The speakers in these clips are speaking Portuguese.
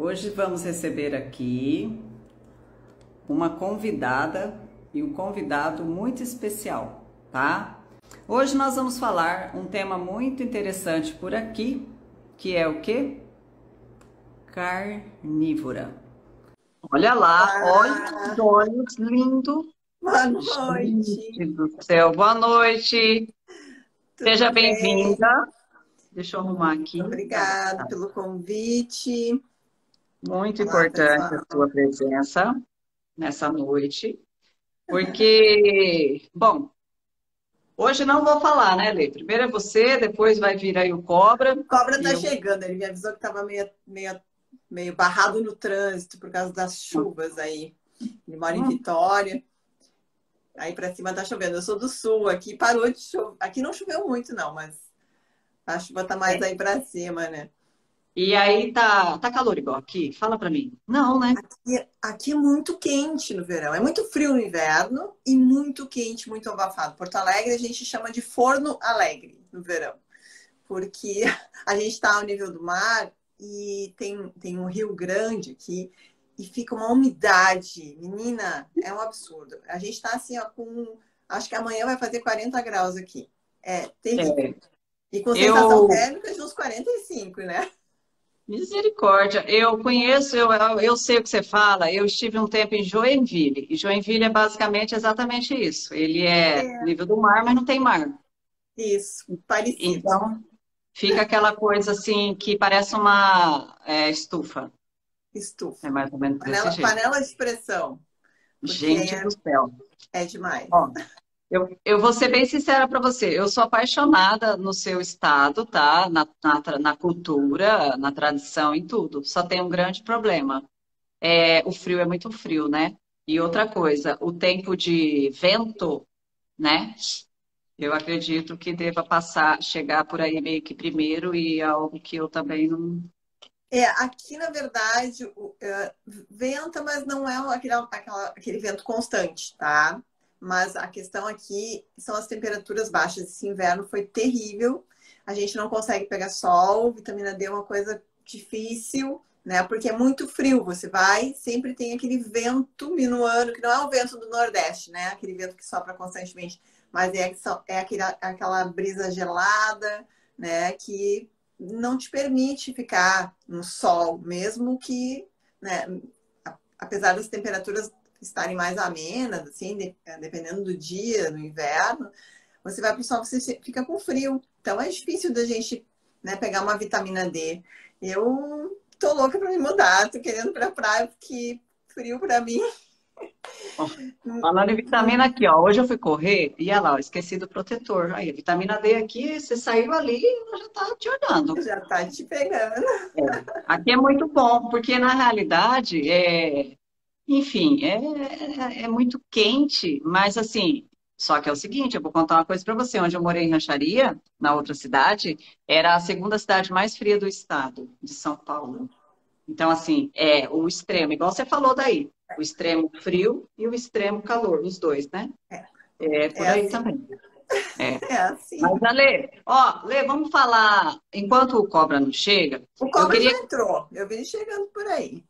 Hoje vamos receber aqui uma convidada e um convidado muito especial, tá? Hoje nós vamos falar um tema muito interessante por aqui, que é o quê? Carnívora. Olha lá, olha Olá, os olhos lindos. boa Gente noite, do céu, boa noite. Seja tudo bem-vinda. bem? Deixa eu arrumar aqui. Tá, Obrigado tá. pelo convite. Muito Olá, importante a pessoal. sua presença nessa noite, porque, bom, hoje não vou falar, né, Lê? Primeiro é você, depois vai vir aí o Cobra, Cobra e tá eu. chegando, ele me avisou que estava meio barrado no trânsito por causa das chuvas aí. Ele mora em Hum, Vitória, aí para cima tá chovendo. Eu sou do sul, aqui parou de chover. Aqui não choveu muito, não, mas a chuva tá mais é. aí para cima, né? E aí tá calor igual aqui? Fala pra mim. Não, né? Aqui é muito quente no verão. É muito frio no inverno e muito quente, muito abafado. Porto Alegre a gente chama de Forno Alegre no verão, porque a gente está ao nível do mar e tem um rio grande aqui e fica uma umidade. Menina, é um absurdo. A gente está assim, ó, com. Acho que amanhã vai fazer 40 graus aqui. É terrível. É, E com sensação eu. térmica de uns 45, né? Misericórdia, eu conheço, eu sei o que você fala. Eu estive um tempo em Joinville, e Joinville é basicamente exatamente isso. Ele é É, nível do mar, mas não tem mar. isso, parecido. Então, fica aquela coisa assim que parece uma estufa. É Estufa. mais ou menos desse jeito. Panela de pressão, porque Gente do céu. é demais. Ó, eu vou ser bem sincera para você. Eu sou apaixonada no seu estado, tá? Na cultura, na tradição, em tudo. Só tem um grande problema. O frio é muito frio, né? E outra coisa, o tempo de vento, né? Eu acredito que deva passar, chegar por aí meio que primeiro e é algo que eu também não. Aqui, na verdade, venta, mas não é aquele vento constante, tá? Mas a questão aqui são as temperaturas baixas. Esse inverno foi terrível. A gente não consegue pegar sol, vitamina D é uma coisa difícil, né? Porque é muito frio. Você vai, sempre tem aquele vento minuano, que não é o vento do Nordeste, né? Aquele vento que sopra constantemente, mas aquela brisa gelada, né? Que não te permite ficar no sol, mesmo que, né, apesar das temperaturas estarem mais amenas, assim, dependendo do dia, no inverno, você vai para o sol, você fica com frio. Então é difícil da gente, né, pegar uma vitamina D. Eu tô louca para me mudar, tô querendo ir para a praia, porque frio para mim. Ó, falando em vitamina aqui, ó. Hoje eu fui correr e olha lá, ó, esqueci do protetor. Aí, a vitamina D aqui, você saiu ali e ela já tá te olhando. Já tá te pegando. É. Aqui é muito bom, porque na realidade enfim, é muito quente, mas assim, só que é o seguinte, eu vou contar uma coisa para você, onde eu morei em Rancharia, na outra cidade, era a segunda cidade mais fria do estado, de São Paulo. Então, assim, é o extremo, igual você falou daí, o extremo frio e o extremo calor, os dois, né? É É por aí assim, também. É. é assim. Mas, Ale, ó, Lê, vamos falar, enquanto o Cobra não chega, O eu cobra já queria, entrou, eu vi ele chegando por aí.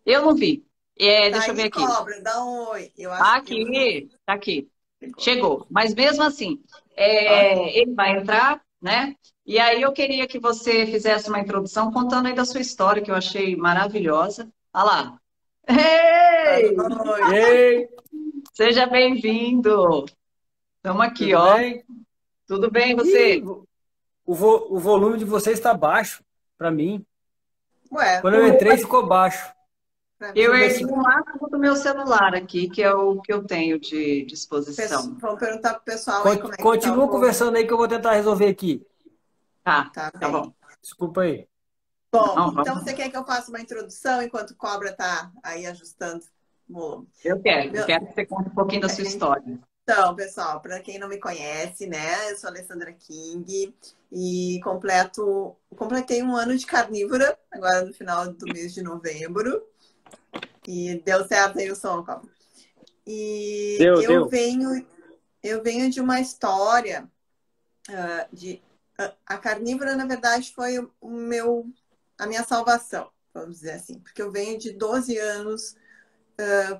eu não vi, Tá deixa eu ver aí, aqui. cobra, dá um oi. Eu acho que eu vi. Aqui, tá aqui. Ficou. Chegou. Mas mesmo assim, Ó, ele vai entrar, né? E aí eu queria que você fizesse uma introdução contando aí da sua história, que eu achei maravilhosa. Olha lá. boa Ei! E noite. aí, Seja bem-vindo. Estamos aqui, tudo ó. bem? Tudo bem, Ih, você? o volume de você está baixo para mim. Ué, Quando O eu meu- entrei, ficou baixo. pra Deixa Eu eu mim, ver ergui se. o máximo do meu celular aqui, que é o que eu tenho de disposição. vamos perguntar pro pessoal aí como é que tá o Continua volume. conversando aí que eu vou tentar resolver aqui. Tá, Tá tá bom. bem. Desculpa aí. Bom, Não, então vamos. você quer que eu faça uma introdução enquanto o cobra tá aí ajustando o volume? Eu Meu- quero que você conte um pouquinho da sua história. Então, pessoal, para quem não me conhece, né, eu sou a Alessandra King e completei um ano de carnívora agora no final do mês de novembro. E deu certo aí o som, Cobra. E Deu. eu venho de uma história de a carnívora, na verdade, foi a minha salvação. vamos dizer assim, porque eu venho de 12 anos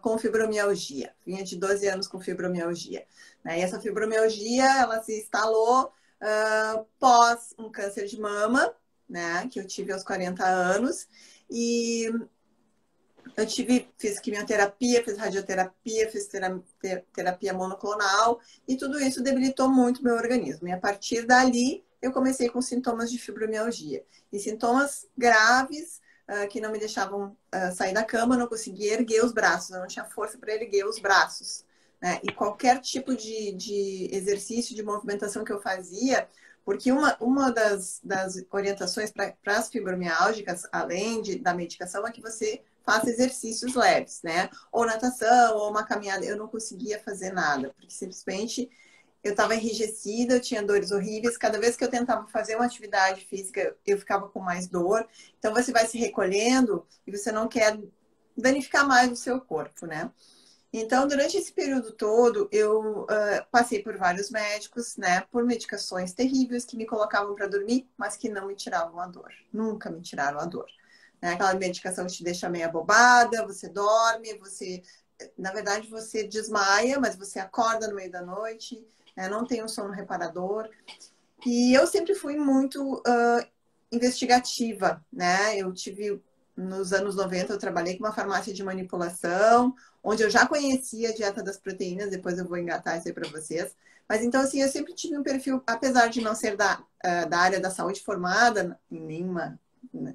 com fibromialgia. Vinha de 12 anos com fibromialgia. Né? E essa fibromialgia, ela se instalou pós um câncer de mama, né? Que eu tive aos 40 anos. E eu fiz quimioterapia, fiz radioterapia, fiz terapia monoclonal. E tudo isso debilitou muito meu organismo. E a partir dali, eu comecei com sintomas de fibromialgia. E sintomas graves, que não me deixavam sair da cama, não conseguia erguer os braços, eu não tinha força para erguer os braços. Né? E qualquer tipo de exercício, de movimentação que eu fazia, porque uma das orientações para as fibromialgicas, além da medicação, é que você faça exercícios leves, né? Ou natação, ou uma caminhada. Eu não conseguia fazer nada, porque simplesmente eu estava enrijecida, eu tinha dores horríveis. Cada vez que eu tentava fazer uma atividade física, eu ficava com mais dor. Então, você vai se recolhendo e você não quer danificar mais o seu corpo, né? Então, durante esse período todo, eu passei por vários médicos, né? Por medicações terríveis que me colocavam para dormir, mas que não me tiravam a dor. Nunca me tiraram a dor. Né? Aquela medicação que te deixa meio abobada, você dorme, na verdade, você desmaia, mas você acorda no meio da noite, né? Não tem um sono reparador. E eu sempre fui muito investigativa, né? Nos anos 90, eu trabalhei com uma farmácia de manipulação, onde eu já conhecia a dieta das proteínas, depois eu vou engatar isso aí para vocês. Mas então, assim, eu sempre tive um perfil, apesar de não ser da área da saúde formada, nenhuma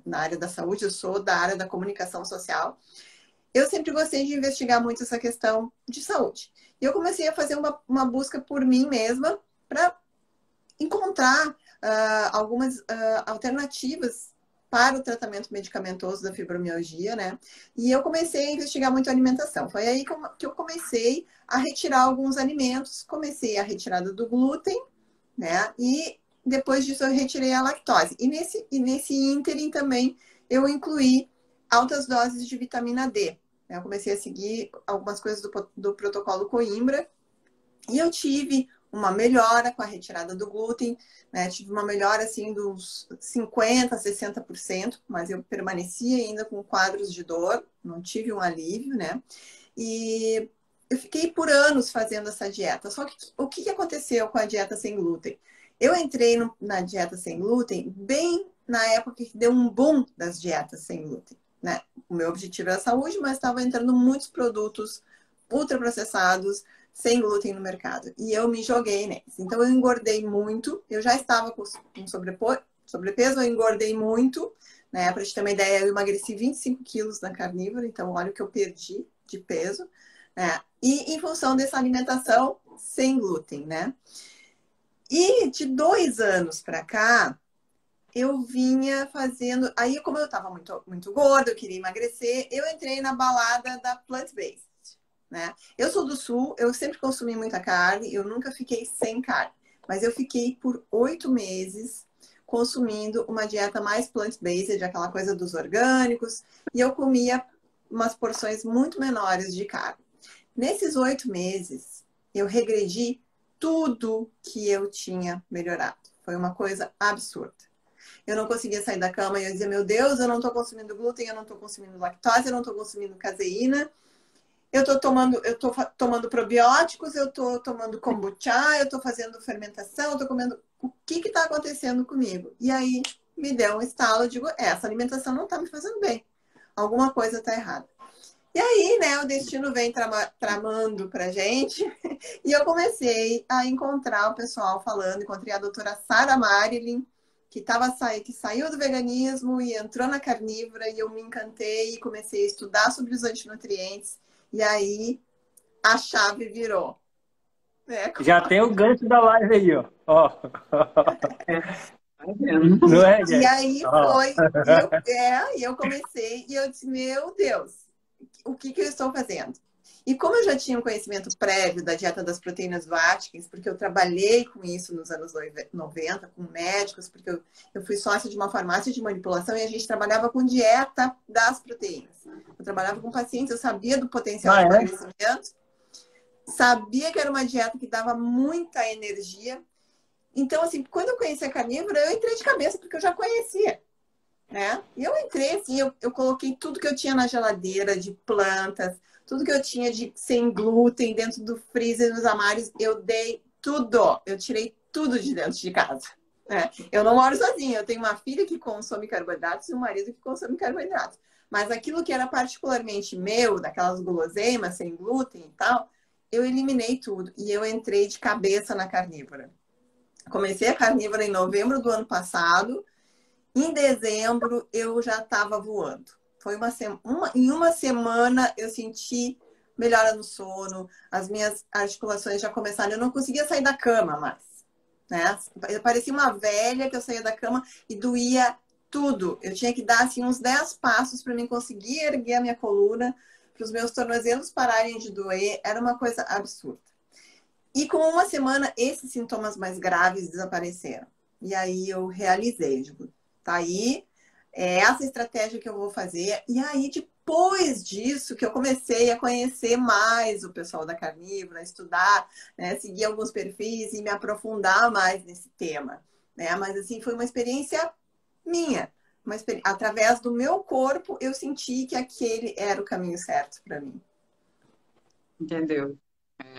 na área da saúde, eu sou da área da comunicação social. Eu sempre gostei de investigar muito essa questão de saúde. E eu comecei a fazer uma busca por mim mesma para encontrar algumas alternativas para o tratamento medicamentoso da fibromialgia, né? E eu comecei a investigar muito a alimentação. Foi aí que eu comecei a retirar alguns alimentos. Comecei a retirada do glúten, né? E depois disso eu retirei a lactose. E nesse ínterim também eu incluí altas doses de vitamina D. Eu comecei a seguir algumas coisas do protocolo Coimbra. E eu tive uma melhora com a retirada do glúten, né? Tive uma melhora assim dos 50%, 60%, mas eu permaneci ainda com quadros de dor, não tive um alívio, né? E eu fiquei por anos fazendo essa dieta. Só que o que aconteceu com a dieta sem glúten? Eu entrei na dieta sem glúten bem na época que deu um boom das dietas sem glúten, né? O meu objetivo era a saúde, mas estava entrando muitos produtos ultraprocessados, sem glúten no mercado. E eu me joguei neles. Então, eu engordei muito. Eu já estava com sobrepeso, eu engordei muito. Né? Para te ter uma ideia, eu emagreci 25 quilos na carnívora. Então, olha o que eu perdi de peso. Né? E em função dessa alimentação sem glúten, né? E de 2 anos para cá, eu vinha fazendo... Aí, como eu estava muito, muito gorda, eu queria emagrecer, eu entrei na balada da plant-based. Né? Eu sou do Sul, eu sempre consumi muita carne, eu nunca fiquei sem carne. Mas eu fiquei por 8 meses consumindo uma dieta mais plant-based, aquela coisa dos orgânicos, e eu comia umas porções muito menores de carne. Nesses 8 meses, eu regredi tudo que eu tinha melhorado. Foi uma coisa absurda. Eu não conseguia sair da cama e eu dizia, meu Deus, eu não estou consumindo glúten, eu não estou consumindo lactose, eu não estou consumindo caseína. Eu tô tomando probióticos, eu tô tomando kombucha, eu tô fazendo fermentação, eu tô comendo... O que está acontecendo comigo? E aí me deu um estalo, eu digo, essa alimentação não está me fazendo bem. Alguma coisa está errada. E aí, né, o destino vem tramando pra gente. E eu comecei a encontrar o pessoal falando, encontrei a doutora Sara Marilyn, que saiu do veganismo e entrou na carnívora, e eu me encantei e comecei a estudar sobre os antinutrientes. E aí a chave virou. Né? Já tem o gancho da live aí, ó. Ó. Não é, E gente? aí foi. E eu comecei e eu disse, meu Deus, o que eu estou fazendo? E como eu já tinha um conhecimento prévio da dieta das proteínas do Atkins, porque eu trabalhei com isso nos anos 90, com médicos, porque eu fui sócia de uma farmácia de manipulação e a gente trabalhava com dieta das proteínas. Eu trabalhava com pacientes, eu sabia do potencial de emagrecimento, sabia que era uma dieta que dava muita energia. Então, assim, quando eu conheci a carnívora, eu entrei de cabeça, porque eu já conhecia. né? E eu entrei assim, eu coloquei tudo que eu tinha na geladeira de plantas, tudo que eu tinha de sem glúten dentro do freezer, nos armários, eu dei tudo. Eu tirei tudo de dentro de casa. Né? Eu não moro sozinha, eu tenho uma filha que consome carboidratos e um marido que consome carboidratos. Mas aquilo que era particularmente meu, daquelas guloseimas sem glúten e tal, eu eliminei tudo e eu entrei de cabeça na carnívora. Comecei a carnívora em novembro do ano passado. Em dezembro, eu já estava voando. Foi em uma semana, eu senti melhora no sono, as minhas articulações já começaram. Eu não conseguia sair da cama mais. Né? Eu parecia uma velha que eu saía da cama e doía tudo. Eu tinha que dar assim, uns 10 passos para mim conseguir erguer a minha coluna, para os meus tornozelos pararem de doer. Era uma coisa absurda. E com uma semana, esses sintomas mais graves desapareceram. E aí eu realizei, digo, tá aí, é essa estratégia que eu vou fazer. E aí, depois disso, que eu comecei a conhecer mais o pessoal da carnívora, a estudar, né, seguir alguns perfis e me aprofundar mais nesse tema. Né? Mas, assim, foi uma experiência minha. Através do meu corpo, eu senti que aquele era o caminho certo para mim. Entendeu?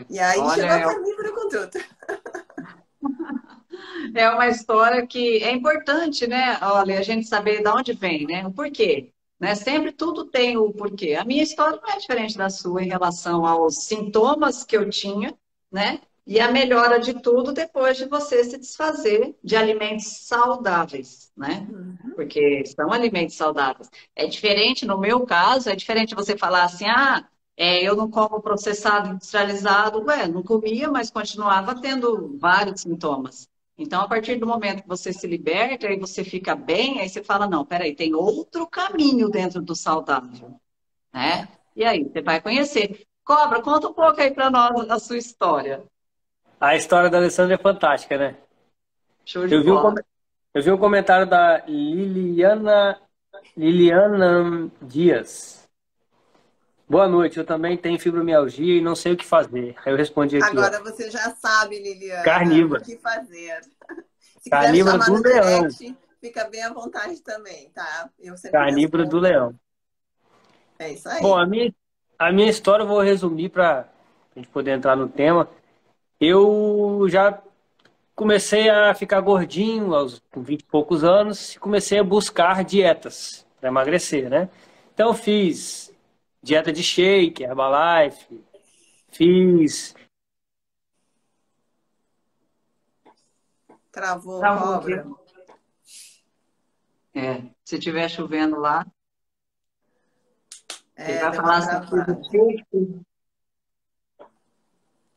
E aí Olha, chegou a carnívora com tudo. é uma história que é importante, né? Olha, a gente saber de onde vem, né? O porquê, né? Sempre tudo tem o porquê. A minha história não é diferente da sua em relação aos sintomas que eu tinha, né? E a melhora de tudo depois de você se desfazer de alimentos saudáveis, né? Porque são alimentos saudáveis. É diferente, no meu caso, é diferente você falar assim, eu não como processado, industrializado. Ué, não comia, mas continuava tendo vários sintomas. Então, a partir do momento que você se liberta e você fica bem, aí você fala, não, peraí, tem outro caminho dentro do saudável, né? E aí, você vai conhecer. Cobra, conta um pouco aí para nós a sua história. A história da Alessandra é fantástica, né? Show de Eu vi um, bola. eu vi um comentário da Liliana Dias. Boa noite, eu também tenho fibromialgia e não sei o que fazer. Aí eu respondi aqui, ó. Agora você já sabe, Liliana, o Carnívora. que fazer. Se quiser me Carnívora chamar do no leão. direct, fica bem à vontade também, tá? Eu sempre Carnívora do respondo. leão. É isso Bom, aí. a minha história eu vou resumir para a gente poder entrar no tema. Eu já comecei a ficar gordinho com 20 e poucos anos e comecei a buscar dietas para emagrecer, né? Então eu fiz dieta de shake, Herbalife, fiz... Travou, Travou aqui. cobra. Se estiver chovendo lá, ele vai Deu uma falar assim, travada.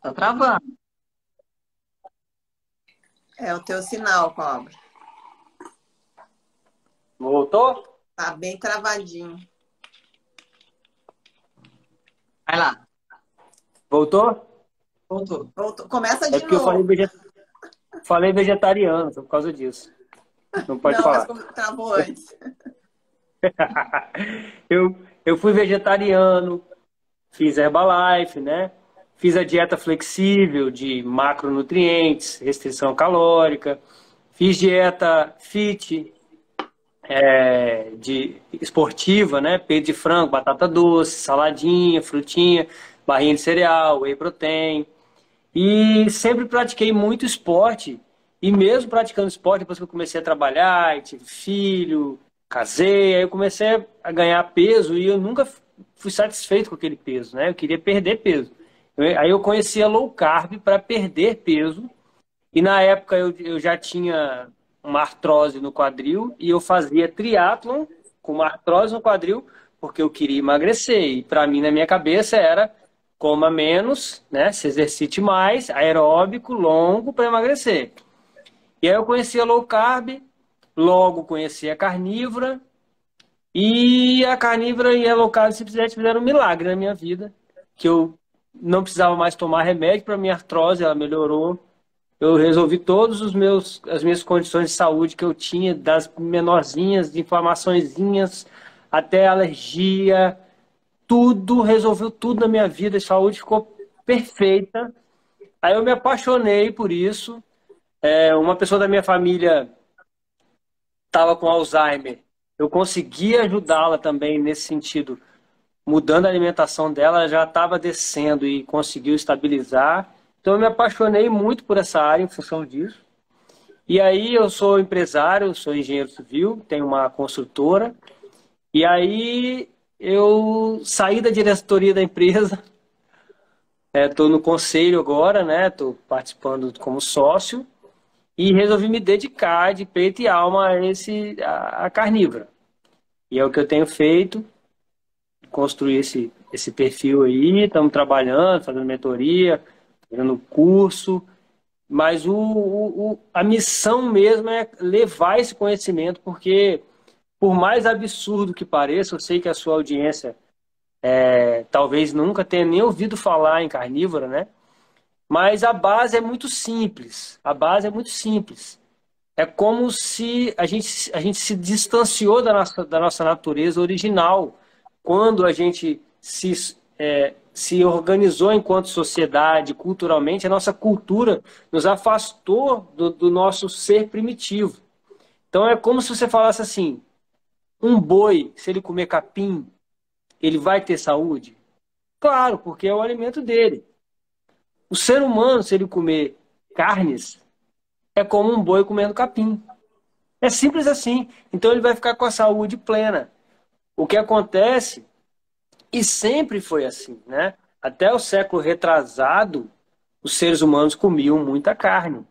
tá travando. É o teu sinal, cobra. Voltou? Tá bem travadinho. Vai lá, Voltou? voltou. Voltou. Começa É de porque eu novo. falei vegetariano, por causa disso. Não pode Não, mas falar. como travou antes. Eu fui vegetariano, fiz Herbalife, né? Fiz a dieta flexível de macronutrientes, restrição calórica. Fiz dieta fit, de esportiva, né? Peito de frango, batata doce, saladinha, frutinha, barrinha de cereal, whey protein. E sempre pratiquei muito esporte. E mesmo praticando esporte, depois que eu comecei a trabalhar, e tive filho, casei, aí eu comecei a ganhar peso e eu nunca fui satisfeito com aquele peso, né? Eu queria perder peso. Aí eu conhecia low carb para perder peso. E na época eu já tinha uma artrose no quadril e eu fazia triatlon com uma artrose no quadril porque eu queria emagrecer. E para mim, na minha cabeça, era coma menos, né? Se exercite mais, aeróbico, longo para emagrecer. E aí eu conheci a low carb, logo conheci a carnívora, e a carnívora e a low carb simplesmente fizeram um milagre na minha vida, que eu não precisava mais tomar remédio para minha artrose, ela melhorou. Eu resolvi todos as minhas condições de saúde que eu tinha, das menorzinhas, de inflamaçõezinhas, até alergia, tudo, resolveu tudo na minha vida, a saúde ficou perfeita. Aí eu me apaixonei por isso. Uma pessoa da minha família estava com Alzheimer eu consegui ajudá-la também nesse sentido, mudando a alimentação dela, ela já estava descendo e conseguiu estabilizar. Então eu me apaixonei muito por essa área em função disso. E aí eu sou empresário, sou engenheiro civil, tenho uma construtora. E aí eu saí da diretoria da empresa, estou no conselho agora, né? Estou participando como sócio e resolvi me dedicar de peito e alma a carnívora. E é o que eu tenho feito, construir esse perfil aí, estamos trabalhando, fazendo mentoria, fazendo curso, mas a missão mesmo é levar esse conhecimento, porque por mais absurdo que pareça, eu sei que a sua audiência talvez nunca tenha nem ouvido falar em carnívora, né? Mas a base é muito simples. A base é muito simples. É como se a gente se distanciou da nossa natureza original quando a gente se organizou enquanto sociedade, culturalmente, a nossa cultura nos afastou do nosso ser primitivo. Então é como se você falasse assim, um boi, se ele comer capim, ele vai ter saúde? Claro, porque é o alimento dele. O ser humano, se ele comer carnes, é como um boi comendo capim. É simples assim. Então ele vai ficar com a saúde plena. O que acontece, e sempre foi assim, né? Até o século retrasado, os seres humanos comiam muita carne.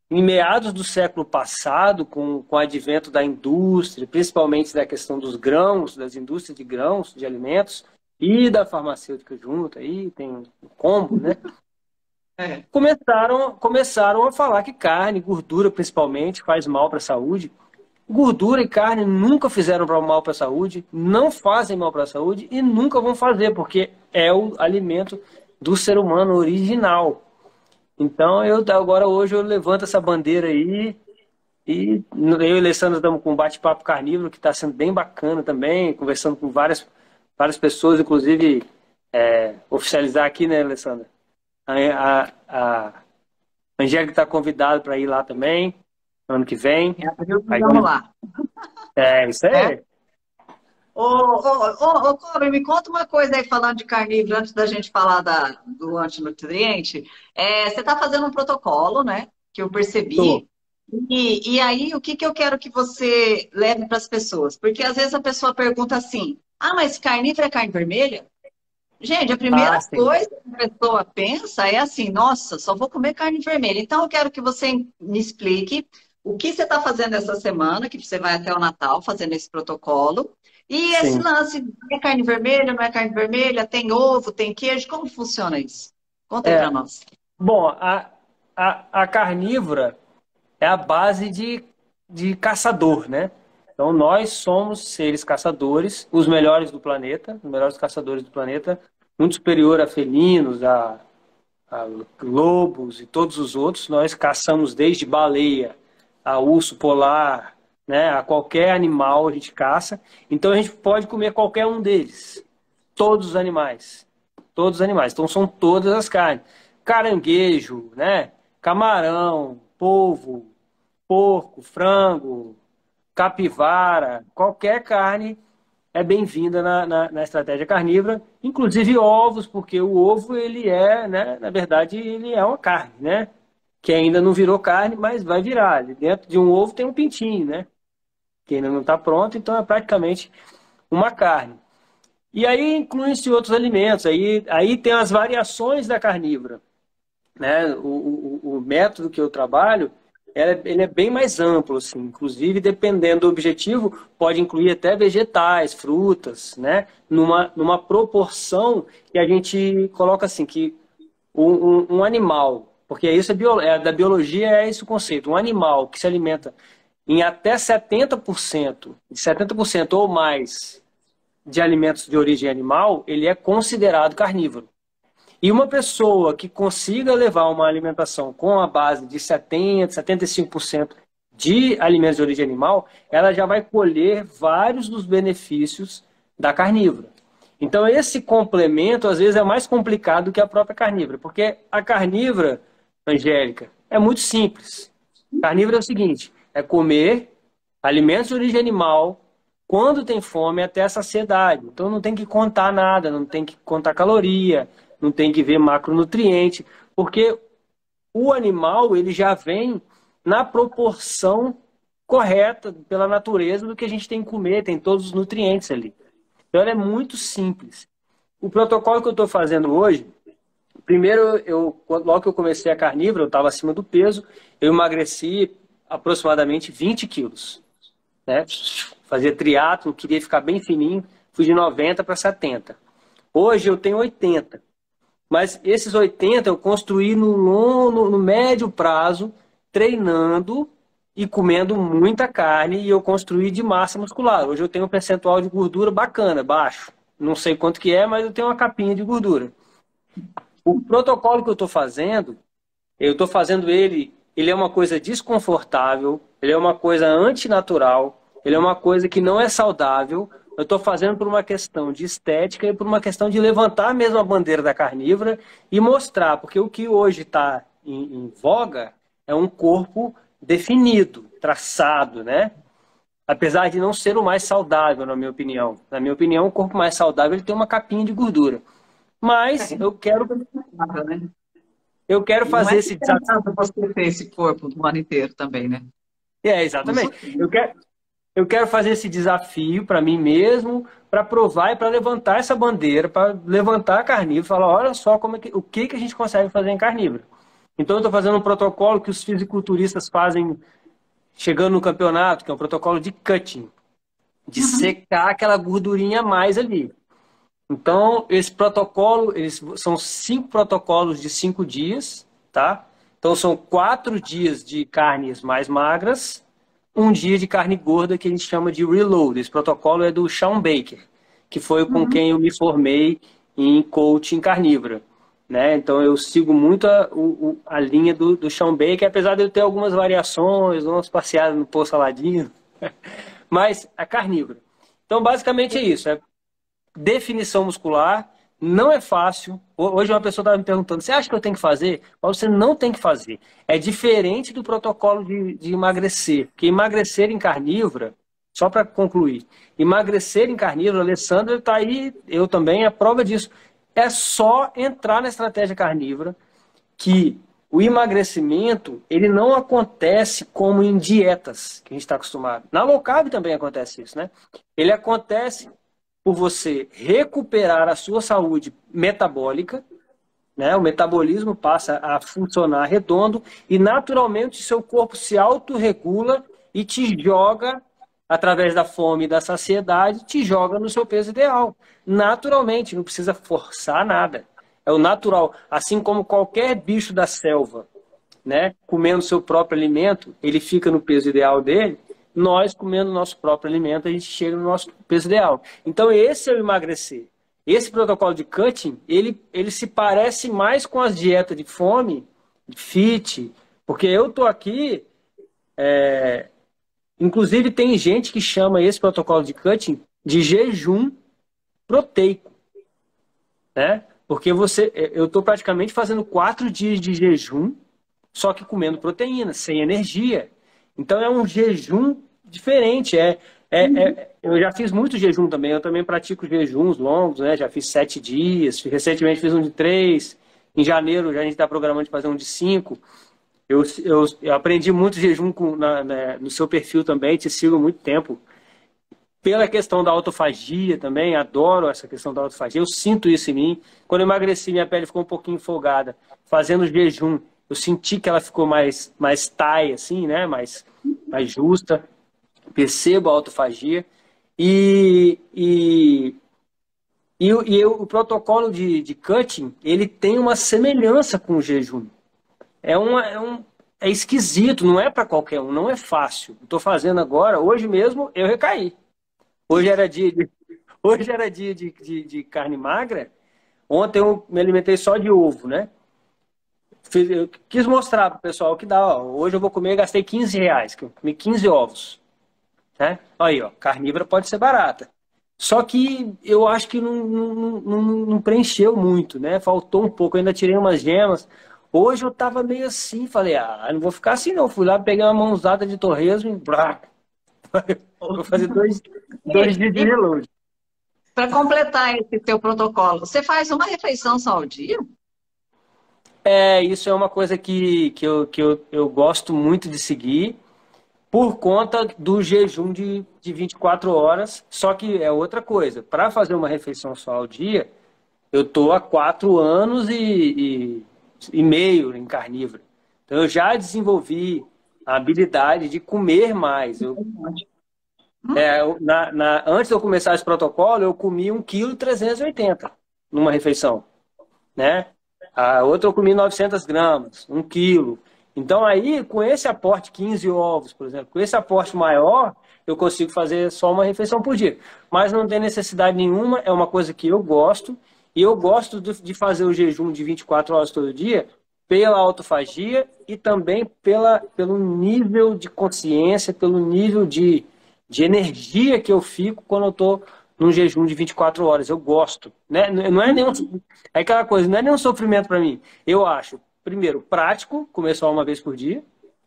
Em meados do século passado, com o advento da indústria, principalmente da questão dos grãos, das indústrias de grãos, de alimentos, e da farmacêutica junto, aí tem um combo, né? Começaram a falar que carne, gordura principalmente, faz mal para a saúde. Gordura e carne nunca fizeram mal para a saúde, não fazem mal para a saúde e nunca vão fazer, porque é o alimento do ser humano original. Então, agora hoje eu levanto essa bandeira aí e eu e a Alessandra estamos com um bate-papo carnívoro que está sendo bem bacana também, conversando com várias pessoas, inclusive oficializar aqui, né, Alessandra? A Angélica está convidada para ir lá também, ano que vem. Aí Vamos lá. Isso É? aí. Cobre, me conta uma coisa aí falando de carnívoro, antes da gente falar do antinutriente. Você está fazendo um protocolo, né? Que eu Tô. percebi. E aí, o que eu quero que você leve para as pessoas? Porque às vezes a pessoa pergunta assim: ah, mas carnívoro é carne vermelha? Gente, a Ah, primeira sim. coisa que a pessoa pensa é assim: nossa, só vou comer carne vermelha. Então, eu quero que você me explique o que você está fazendo essa semana, que você vai até o Natal fazendo esse protocolo. E esse Sim. lance, é carne vermelha, não é carne vermelha? Tem ovo, tem queijo? Como funciona isso? Conta aí para É, nós. bom, a carnívora é a base de caçador, né? Então, nós somos seres caçadores, os melhores do planeta, os melhores caçadores do planeta, muito superior a felinos, a lobos e todos os outros. Nós caçamos desde baleia a urso polar, né? A qualquer animal a gente caça. Então, a gente pode comer qualquer um deles. Todos os animais. Todos os animais. Então, são todas as carnes. Caranguejo, né? Camarão, polvo, porco, frango, capivara, qualquer carne é bem-vinda na estratégia carnívora, inclusive ovos, porque o ovo, ele né, na verdade, ele é uma carne, né? Que ainda não virou carne, mas vai virar. Ali dentro de um ovo tem um pintinho, né? Que ainda não está pronto, então é praticamente uma carne. E aí incluem-se outros alimentos, aí tem as variações da carnívora, né? O método que eu trabalho, ele é bem mais amplo, assim. Inclusive, dependendo do objetivo, pode incluir até vegetais, frutas, né? Numa proporção que a gente coloca assim, que um animal, porque isso da biologia é esse o conceito, um animal que se alimenta em até 70%, de 70% ou mais de alimentos de origem animal, ele é considerado carnívoro. E uma pessoa que consiga levar uma alimentação com a base de 70%, 75% de alimentos de origem animal, ela já vai colher vários dos benefícios da carnívora. Então, esse complemento, às vezes, é mais complicado que a própria carnívora, porque a carnívora, Angélica, é muito simples. Carnívora é o seguinte: é comer alimentos de origem animal quando tem fome até a saciedade. Então não tem que contar nada, não tem que contar caloria, não tem que ver macronutriente, porque o animal ele já vem na proporção correta pela natureza do que a gente tem que comer, tem todos os nutrientes ali. Então ela é muito simples. O protocolo que eu estou fazendo hoje, primeiro, logo que eu comecei a carnívora, eu estava acima do peso, eu emagreci aproximadamente 20 quilos. Né? Fazia triatlo, queria ficar bem fininho, fui de 90 para 70. Hoje eu tenho 80. Mas esses 80 eu construí no médio prazo, treinando e comendo muita carne, e eu construí de massa muscular. Hoje eu tenho um percentual de gordura bacana, baixo. Não sei quanto que é, mas eu tenho uma capinha de gordura. O protocolo que eu estou fazendo ele é uma coisa desconfortável, ele é uma coisa antinatural, ele é uma coisa que não é saudável. Eu estou fazendo por uma questão de estética e por uma questão de levantar mesmo a bandeira da carnívora e mostrar, porque o que hoje está em voga é um corpo definido, traçado, né? Apesar de não ser o mais saudável, na minha opinião. Na minha opinião, o corpo mais saudável ele tem uma capinha de gordura. Mas Né? eu quero Não fazer é esse desafio. sustentável você ter esse corpo do ano inteiro também, né? Exatamente. Eu quero fazer esse desafio para mim mesmo, para provar e para levantar essa bandeira, para levantar a carnívora e falar, olha só o que a gente consegue fazer em carnívora. Então eu estou fazendo um protocolo que os fisiculturistas fazem chegando no campeonato, que é um protocolo de cutting, de secar aquela gordurinha a mais ali. Então, esse protocolo, são 5 protocolos de 5 dias, tá? Então, são 4 dias de carnes mais magras, 1 dia de carne gorda, que a gente chama de reload. Esse protocolo é do Shawn Baker, que foi com quem eu me formei em coaching carnívora. Né? Então, eu sigo muito a linha do Shawn Baker, apesar de eu ter algumas variações, umas passeadas no Poço Saladinho, mas a carnívora. Então, basicamente é isso, definição muscular, não é fácil. Hoje uma pessoa estava me perguntando, você acha que eu tenho que fazer? Mas você não tem que fazer. É diferente do protocolo de emagrecer. Porque emagrecer em carnívora, só para concluir, emagrecer em carnívora, o Alessandro está aí, eu também, a prova disso. É só entrar na estratégia carnívora, que o emagrecimento, ele não acontece como em dietas, que a gente está acostumado. Na low carb também acontece isso, né? Ele acontece por você recuperar a sua saúde metabólica, né? O metabolismo passa a funcionar redondo e naturalmente seu corpo se autorregula e te joga, através da fome e da saciedade, te joga no seu peso ideal. Naturalmente, não precisa forçar nada. É o natural. Assim como qualquer bicho da selva, né? Comendo seu próprio alimento, ele fica no peso ideal dele. Nós, comendo nosso próprio alimento, a gente chega no nosso peso ideal. Então, esse é o emagrecer. Esse protocolo de cutting, ele se parece mais com as dietas de fome, de fit, porque eu estou aqui... Inclusive, tem gente que chama esse protocolo de cutting de jejum proteico. Né? Porque eu estou praticamente fazendo 4 dias de jejum, só que comendo proteína, sem energia. Então, é um jejum diferente. Eu já fiz muito jejum também. Eu também pratico jejuns longos, né? Já fiz 7 dias. Recentemente fiz um de 3. Em janeiro, já a gente está programando de fazer um de 5. Eu aprendi muito jejum no seu perfil também. Te sigo há muito tempo. Pela questão da autofagia também. Adoro essa questão da autofagia. Eu sinto isso em mim. Quando eu emagreci, minha pele ficou um pouquinho folgada. Fazendo jejum, eu senti que ela ficou mais thai, assim, né? Mais justa. Percebo a autofagia. O protocolo de cutting, ele tem uma semelhança com o jejum. É esquisito, não é para qualquer um, não é fácil. Estou fazendo agora, hoje mesmo eu recaí. Hoje era dia de carne magra. Ontem eu me alimentei só de ovo, né? Eu quis mostrar para o pessoal que dá. Ó, hoje eu vou comer, gastei R$ 15, que eu comi 15 ovos. Né? Aí, ó, carnívora pode ser barata. Só que eu acho que não preencheu muito, né? Faltou um pouco, eu ainda tirei umas gemas. Hoje eu tava meio assim, falei, não vou ficar assim não. Fui lá, peguei uma mãozada de torresmo e... Vou fazer dois dias de E reload. para completar esse teu protocolo, você faz uma refeição só ao dia? Isso é uma coisa que eu gosto muito de seguir por conta do jejum de 24 horas. Só que é outra coisa. Para fazer uma refeição só ao dia, eu estou há 4 anos e meio em carnívoro. Então eu já desenvolvi a habilidade de comer mais. Antes de eu começar esse protocolo, eu comi 1,380 kg numa refeição, né? A outra eu comi 900 gramas, 1 quilo. Então aí, com esse aporte, 15 ovos, por exemplo, com esse aporte maior, eu consigo fazer só uma refeição por dia. Mas não tem necessidade nenhuma, é uma coisa que eu gosto, e eu gosto de fazer o jejum de 24 horas todo dia pela autofagia e também pelo nível de consciência, pelo nível de energia que eu fico quando eu estou num jejum de 24 horas. Eu gosto, né? Não é nenhum, é aquela coisa, não é nenhum sofrimento para mim. Eu acho, primeiro, prático, comer só uma vez por dia,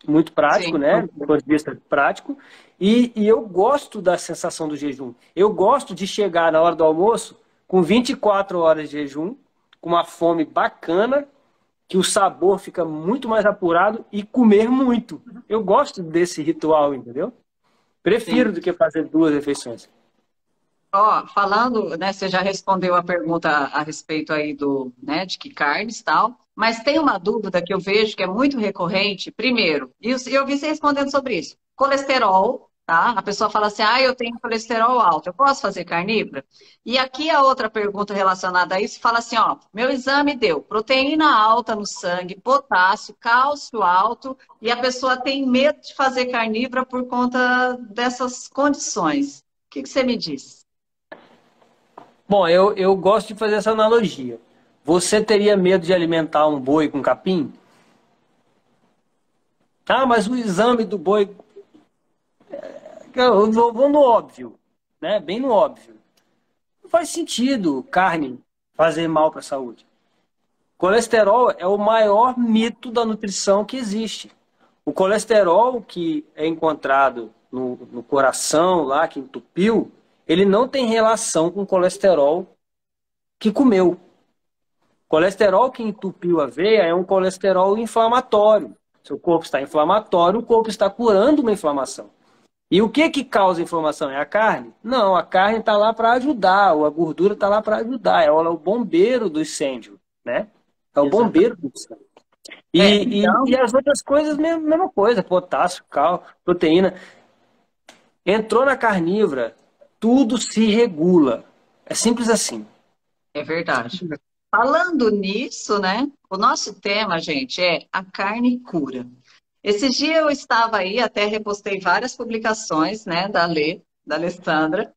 muito prático, Sim. né? Do ponto de vista prático. E eu gosto da sensação do jejum. Eu gosto de chegar na hora do almoço com 24 horas de jejum, com uma fome bacana, que o sabor fica muito mais apurado e comer muito. Eu gosto desse ritual, entendeu? Prefiro Sim. do que fazer 2 refeições. Ó, falando, né, você já respondeu a pergunta a respeito aí do, né, de que carnes e tal, mas tem uma dúvida que eu vejo que é muito recorrente. Primeiro, e eu vi você respondendo sobre isso. Colesterol, tá? A pessoa fala assim, ah, eu tenho colesterol alto, eu posso fazer carnívora? E aqui a outra pergunta relacionada a isso fala assim, ó, meu exame deu proteína alta no sangue, potássio, cálcio alto, e a pessoa tem medo de fazer carnívora por conta dessas condições. O que que você me diz? Bom, eu gosto de fazer essa analogia. Você teria medo de alimentar um boi com capim? Ah, mas o exame do boi. Eu vou no óbvio, né? Bem no óbvio. Não faz sentido carne fazer mal para a saúde. Colesterol é o maior mito da nutrição que existe. O colesterol que é encontrado no coração, lá que entupiu, ele não tem relação com o colesterol que comeu. Colesterol que entupiu a veia é um colesterol inflamatório. Seu corpo está inflamatório, o corpo está curando uma inflamação. E o que causa inflamação? É a carne? Não, a carne está lá para ajudar, ou a gordura está lá para ajudar. Ela é o bombeiro do incêndio, né? É o bombeiro Exatamente. do incêndio. E Então, as outras coisas, mesma coisa, potássio, cal, proteína. Entrou na carnívora, tudo se regula. É simples assim. é verdade. Falando nisso, né? O nosso tema, gente, é a carne cura. Esses dias eu estava aí, até repostei várias publicações, né, da Alessandra,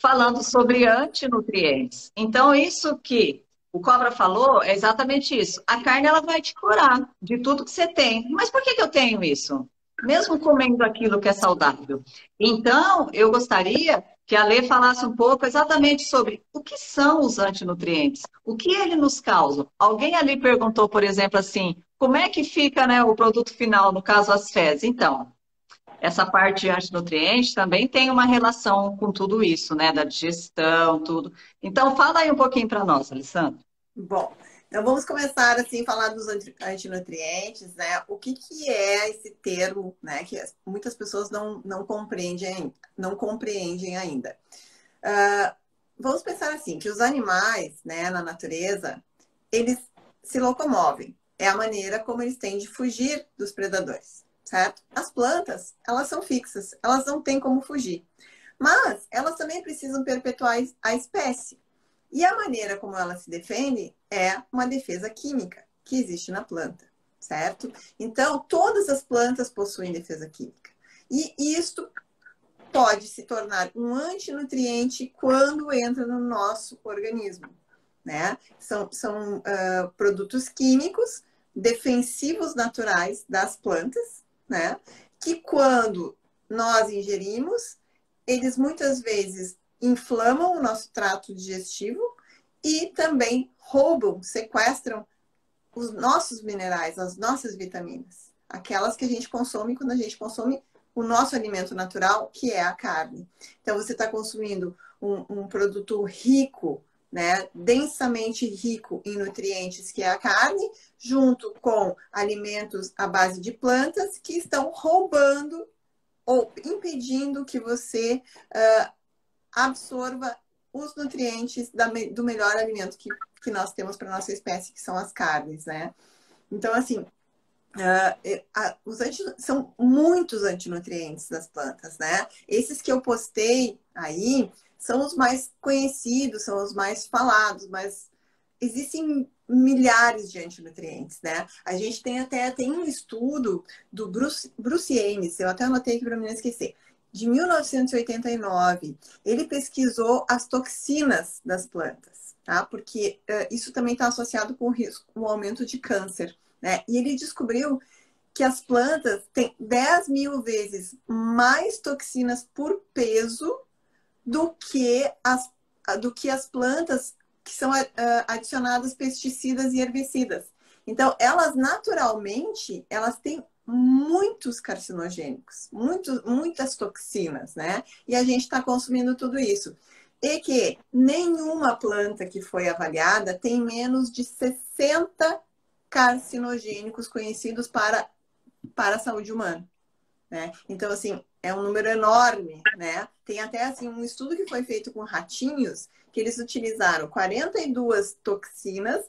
falando sobre antinutrientes. Então, isso que o Cobra falou é exatamente isso. A carne, ela vai te curar de tudo que você tem. Mas por que que eu tenho isso? Mesmo comendo aquilo que é saudável. Então, eu gostaria que a Lê falasse um pouco exatamente sobre o que são os antinutrientes, o que eles nos causam. Alguém ali perguntou, por exemplo, assim, como é que fica, né, o produto final, no caso as fezes? Então, essa parte de antinutriente também tem uma relação com tudo isso, né, da digestão, tudo. Então, fala aí um pouquinho para nós, Alessandra. Bom, então vamos começar assim falar dos antinutrientes, né? O que que é esse termo, né? Que muitas pessoas não compreendem ainda. Vamos pensar assim, que os animais, né, na natureza, eles se locomovem. É a maneira como eles têm de fugir dos predadores, certo? As plantas, elas são fixas, elas não têm como fugir. Mas elas também precisam perpetuar a espécie. E a maneira como ela se defende é uma defesa química que existe na planta, certo? Então, todas as plantas possuem defesa química. E isto pode se tornar um antinutriente quando entra no nosso organismo, né? São produtos químicos defensivos naturais das plantas, né? Que quando nós ingerimos, eles muitas vezes inflamam o nosso trato digestivo e também roubam, sequestram os nossos minerais, as nossas vitaminas, aquelas que a gente consome quando a gente consome o nosso alimento natural, que é a carne. Então, você está consumindo um produto rico, né, densamente rico em nutrientes, que é a carne, junto com alimentos à base de plantas que estão roubando ou impedindo que você absorva os nutrientes do melhor alimento que nós temos para nossa espécie, que são as carnes, né? Então, assim, são muitos antinutrientes das plantas, né? Esses que eu postei aí são os mais conhecidos, são os mais falados, mas existem milhares de antinutrientes, né? A gente tem um estudo do Bruce Ames, eu até anotei aqui para não esquecer, de 1989. Ele pesquisou as toxinas das plantas, tá? Porque isso também está associado com o risco, o aumento de câncer, né? E ele descobriu que as plantas têm 10 mil vezes mais toxinas por peso do que as plantas que são adicionadas pesticidas e herbicidas. Então, elas naturalmente, elas têm muitos carcinogênicos, muitas toxinas, né? E a gente está consumindo tudo isso. E que nenhuma planta que foi avaliada tem menos de 60 carcinogênicos conhecidos para a saúde humana, né? Então, assim, é um número enorme, né? Tem até, assim, um estudo que foi feito com ratinhos, que eles utilizaram 42 toxinas,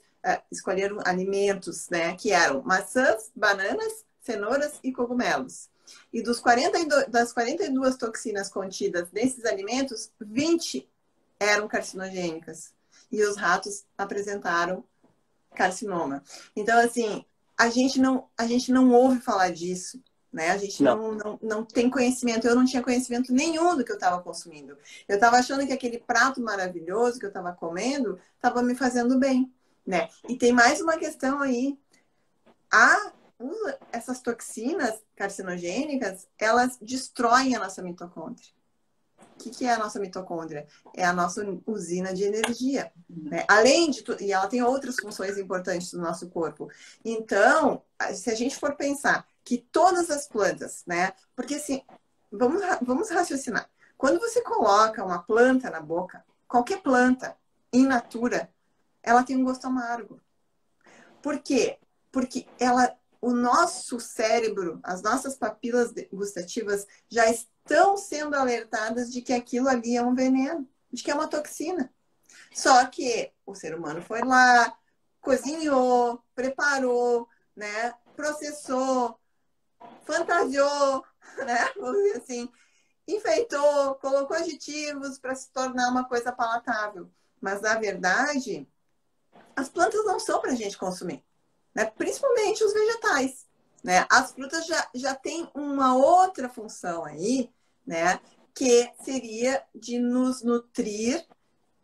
escolheram alimentos, né? Que eram maçãs, bananas, cenouras e cogumelos. E das 42 toxinas contidas nesses alimentos, 20 eram carcinogênicas. E os ratos apresentaram carcinoma. Então, assim, a gente não ouve falar disso, né? A gente não tem conhecimento. Eu não tinha conhecimento nenhum do que eu estava consumindo. Eu estava achando que aquele prato maravilhoso que eu estava comendo estava me fazendo bem, né? E tem mais uma questão aí. Essas toxinas carcinogênicas, elas destroem a nossa mitocôndria. O que é a nossa mitocôndria? É a nossa usina de energia, né? Além de tudo, e ela tem outras funções importantes do nosso corpo. Então, se a gente for pensar que todas as plantas, né? Porque assim, vamos raciocinar. Quando você coloca uma planta na boca, qualquer planta in natura, ela tem um gosto amargo. Por quê? Porque o nosso cérebro, as nossas papilas gustativas já estão sendo alertadas de que aquilo ali é um veneno, de que é uma toxina. Só que o ser humano foi lá, cozinhou, preparou, né, processou, fantasiou, né, vamos dizer assim, enfeitou, colocou aditivos para se tornar uma coisa palatável. Mas, na verdade, as plantas não são para a gente consumir, né? Principalmente os vegetais, né? As frutas já têm uma outra função aí, né? Que seria de nos nutrir,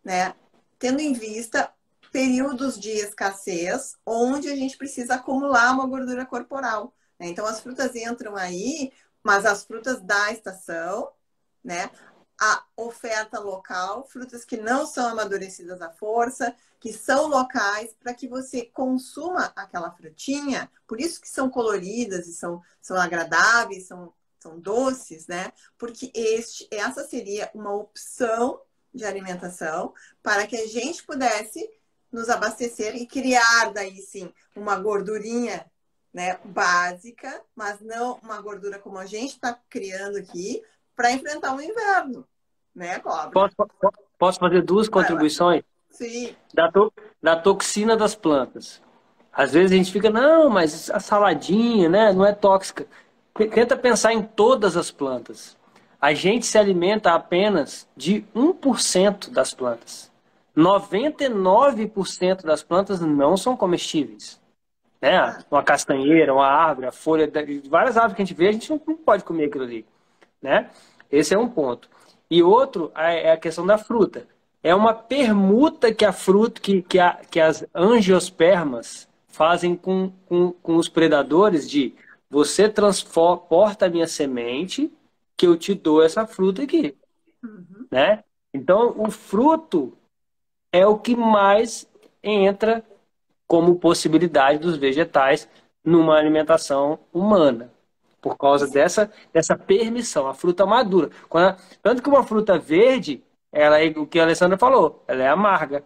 né? Tendo em vista períodos de escassez, onde a gente precisa acumular uma gordura corporal, né? Então, as frutas entram aí, mas as frutas da estação, né? A oferta local, frutas que não são amadurecidas à força, que são locais, para que você consuma aquela frutinha. Por isso que são coloridas e são agradáveis, são doces, né? Porque essa seria uma opção de alimentação para que a gente pudesse nos abastecer e criar daí sim uma gordurinha, né, básica, mas não uma gordura como a gente está criando aqui para enfrentar o inverno, né, Cobra? Posso fazer duas contribuições? Sim. Da toxina das plantas. Às vezes a gente fica, não, mas a saladinha, né, não é tóxica. Tenta pensar em todas as plantas. A gente se alimenta apenas de 1% das plantas. 99% das plantas não são comestíveis. Né? Uma castanheira, uma árvore, a folha, várias árvores que a gente vê, a gente não pode comer aquilo ali. Né? Esse é um ponto. E outro é a questão da fruta. É uma permuta que a fruta, que as angiospermas fazem com os predadores de você transporta a minha semente que eu te dou essa fruta aqui. Uhum. Né? Então, o fruto é o que mais entra como possibilidade dos vegetais numa alimentação humana. por causa dessa permissão, a fruta madura. Tanto que uma fruta verde, ela é o que a Alessandra falou, ela é amarga,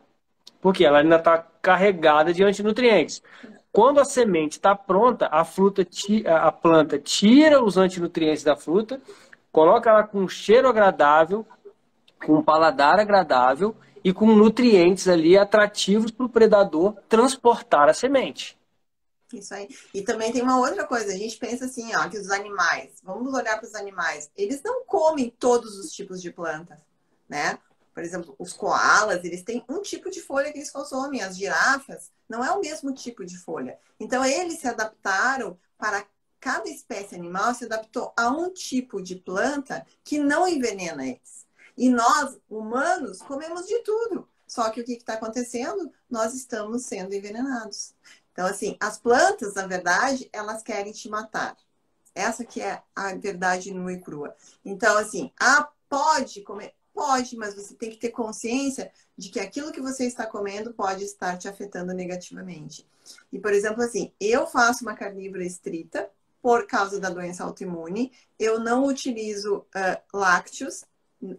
porque ela ainda está carregada de antinutrientes. Quando a semente está pronta, a planta tira os antinutrientes da fruta, coloca ela com um cheiro agradável, com um paladar agradável e com nutrientes ali atrativos para o predador transportar a semente. Isso aí. E também tem uma outra coisa, a gente pensa assim, ó, que os animais, vamos olhar para os animais, eles não comem todos os tipos de plantas, né? Por exemplo, os koalas, eles têm um tipo de folha que eles consomem, as girafas não é o mesmo tipo de folha. Então, eles se adaptaram para cada espécie animal, se adaptou a um tipo de planta que não envenena eles. E nós, humanos, comemos de tudo. Só que o que está acontecendo? Nós estamos sendo envenenados. Então, assim, as plantas, na verdade, elas querem te matar. Essa que é a verdade nua e crua. Então, assim, pode comer? Pode, mas você tem que ter consciência de que aquilo que você está comendo pode estar te afetando negativamente. E, por exemplo, assim, eu faço uma carnívora estrita por causa da doença autoimune. Eu não utilizo lácteos,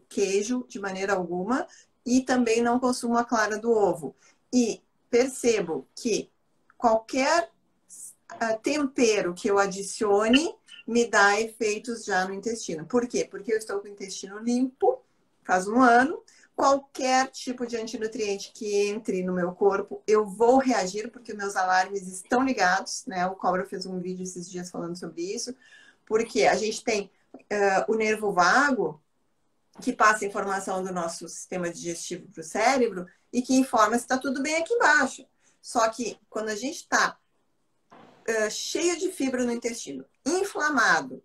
queijo, de maneira alguma. E também não consumo a clara do ovo. E percebo que qualquer tempero que eu adicione me dá efeitos já no intestino. Por quê? Porque eu estou com o intestino limpo, faz um ano. Qualquer tipo de antinutriente que entre no meu corpo, eu vou reagir, porque meus alarmes estão ligados, né? O Cobra fez um vídeo esses dias falando sobre isso. Porque a gente tem o nervo vago, que passa a informação do nosso sistema digestivo para o cérebro e que informa se está tudo bem aqui embaixo. Só que quando a gente está cheio de fibra no intestino, inflamado,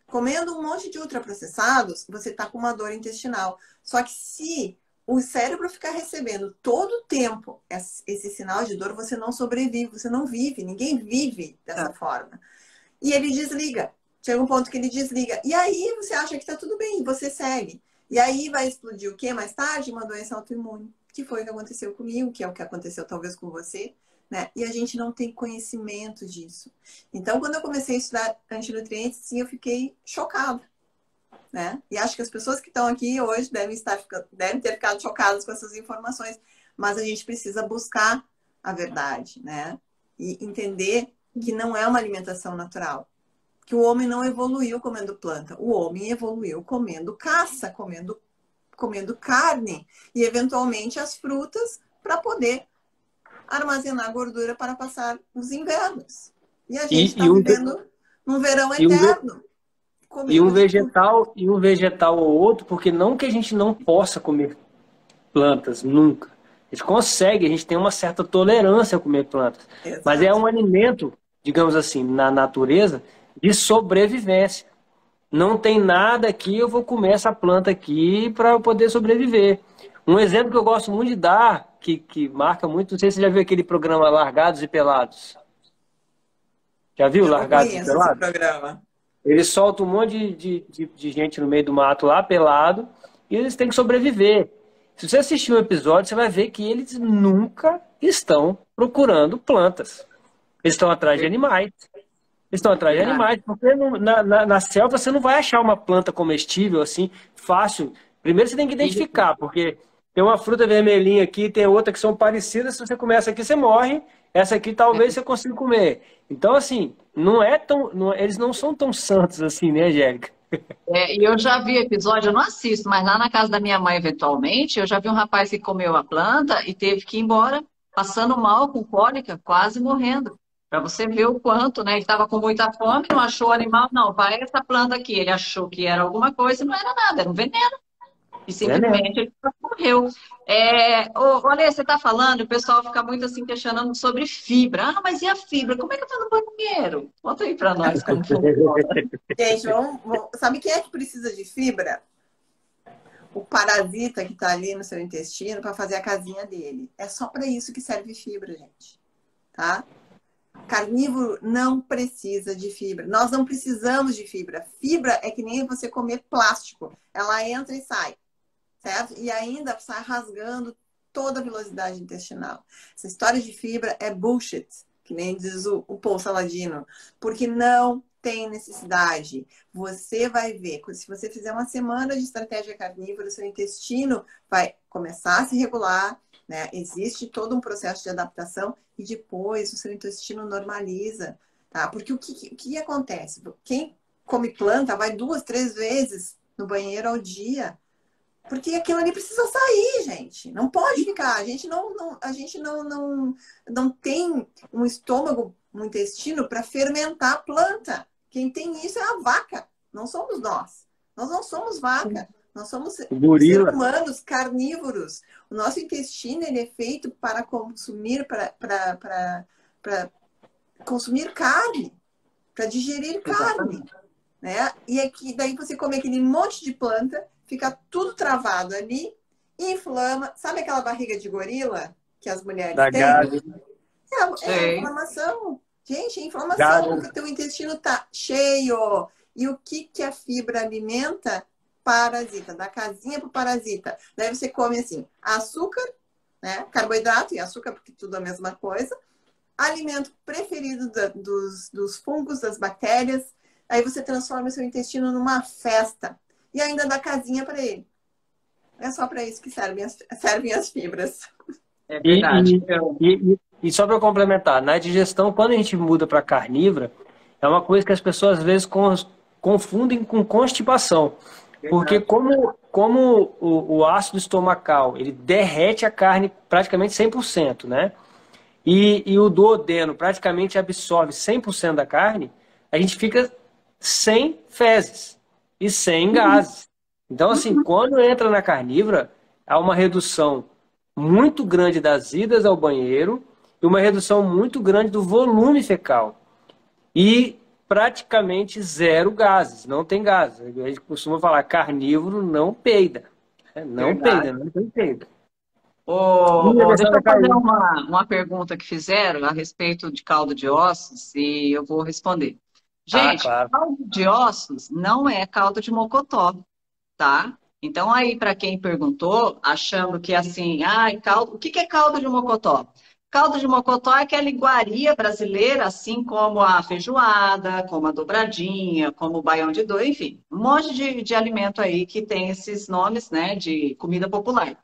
comendo um monte de ultraprocessados, você está com uma dor intestinal. Só que se o cérebro ficar recebendo todo o tempo esse sinal de dor, você não sobrevive, você não vive, ninguém vive dessa forma. E ele desliga. Chega um ponto que ele desliga. E aí você acha que está tudo bem, você segue. E aí vai explodir o quê? Mais tarde, uma doença autoimune, que foi o que aconteceu comigo, que é o que aconteceu talvez com você, né? E a gente não tem conhecimento disso. Então, quando eu comecei a estudar antinutrientes, sim, eu fiquei chocada, né? E acho que as pessoas que estão aqui hoje devem ter ficado chocadas com essas informações, mas a gente precisa buscar a verdade, né? E entender que não é uma alimentação natural. Que o homem não evoluiu comendo planta. O homem evoluiu comendo caça, comendo carne e, eventualmente, as frutas para poder armazenar gordura para passar os invernos. E a gente está vivendo num verão eterno. E um vegetal ou outro, porque não que a gente não possa comer plantas, nunca. A gente consegue, a gente tem uma certa tolerância a comer plantas. Exato. Mas é um alimento, digamos assim, na natureza, de sobrevivência. Não tem nada aqui, eu vou comer essa planta aqui para eu poder sobreviver. Um exemplo que eu gosto muito de dar, que marca muito, não sei se você já viu aquele programa Largados e Pelados. Já viu Largados e Pelados? Esse programa. Eles soltam um monte de gente no meio do mato lá, pelado, e eles têm que sobreviver. Se você assistir um episódio, você vai ver que eles nunca estão procurando plantas. Eles estão atrás de animais. Eles estão atrás de animais, porque na selva você não vai achar uma planta comestível assim, fácil. Primeiro você tem que identificar, porque tem uma fruta vermelhinha aqui, tem outra que são parecidas, se você comer essa aqui, você morre, essa aqui talvez você consiga comer. Então, assim, eles não são tão santos assim, né, Angélica? E eu já vi episódio, eu não assisto, mas lá na casa da minha mãe, eventualmente, eu já vi um rapaz que comeu a planta e teve que ir embora, passando mal, com cólica, quase morrendo. Para você ver o quanto, né? Ele estava com muita fome, não achou o animal, não, vai essa planta aqui. Ele achou que era alguma coisa e não era nada, era um veneno. E simplesmente ele morreu. Olha, você está falando, o pessoal fica muito assim questionando sobre fibra. Ah, mas e a fibra? Como é que eu estou no banheiro? Conta aí para nós como funciona. Gente, sabe quem é que precisa de fibra? O parasita que está ali no seu intestino para fazer a casinha dele. É só para isso que serve fibra, gente. Tá? Carnívoro não precisa de fibra. Nós não precisamos de fibra. Fibra é que nem você comer plástico. Ela entra e sai. Certo? E ainda sai rasgando toda a velocidade intestinal. Essa história de fibra é bullshit, que nem diz o Paul Saladino, porque não tem necessidade. Você vai ver, se você fizer uma semana de estratégia carnívora, o seu intestino vai começar a se regular, né? Existe todo um processo de adaptação e depois o seu intestino normaliza, tá? Porque o que acontece? Quem come planta vai 2, 3 vezes no banheiro ao dia. Porque aquilo ali precisa sair, gente. Não pode ficar. A gente não tem um estômago, um intestino para fermentar a planta. Quem tem isso é a vaca. Não somos nós. Nós não somos vaca. Nós somos seres humanos carnívoros. O nosso intestino ele é feito para consumir, para consumir carne, para digerir carne, né? E aqui, daí você come aquele monte de planta, fica tudo travado ali, inflama. Sabe aquela barriga de gorila que as mulheres têm? É inflamação. Gente, é inflamação, porque o teu intestino tá cheio. E o que a fibra alimenta? Parasita, da casinha pro parasita. Daí você come assim, açúcar, né? Carboidrato e açúcar, porque tudo é a mesma coisa. Alimento preferido dos fungos, das bactérias. Aí você transforma o seu intestino numa festa. E ainda dá casinha para ele. É só para isso que servem as fibras. É verdade. E só para complementar, na digestão, quando a gente muda para carnívora, é uma coisa que as pessoas às vezes confundem com constipação. Porque como o ácido estomacal, ele derrete a carne praticamente 100%, né? E o duodeno praticamente absorve 100% da carne, a gente fica sem fezes e sem gases. Então, assim, quando entra na carnívora, há uma redução muito grande das idas ao banheiro e uma redução muito grande do volume fecal. E praticamente zero gases, não tem gases. A gente costuma falar, carnívoro não peida. Não peida, não tem peida. Deixa eu fazer uma pergunta que fizeram a respeito de caldo de ossos e eu vou responder. Gente, claro. Caldo de ossos não é caldo de mocotó, tá? Então aí, para quem perguntou, achando que assim, o que é caldo de mocotó? Caldo de mocotó é aquela iguaria brasileira, assim como a feijoada, como a dobradinha, como o baião de dois, enfim, um monte de alimento aí que tem esses nomes, né, de comida popular.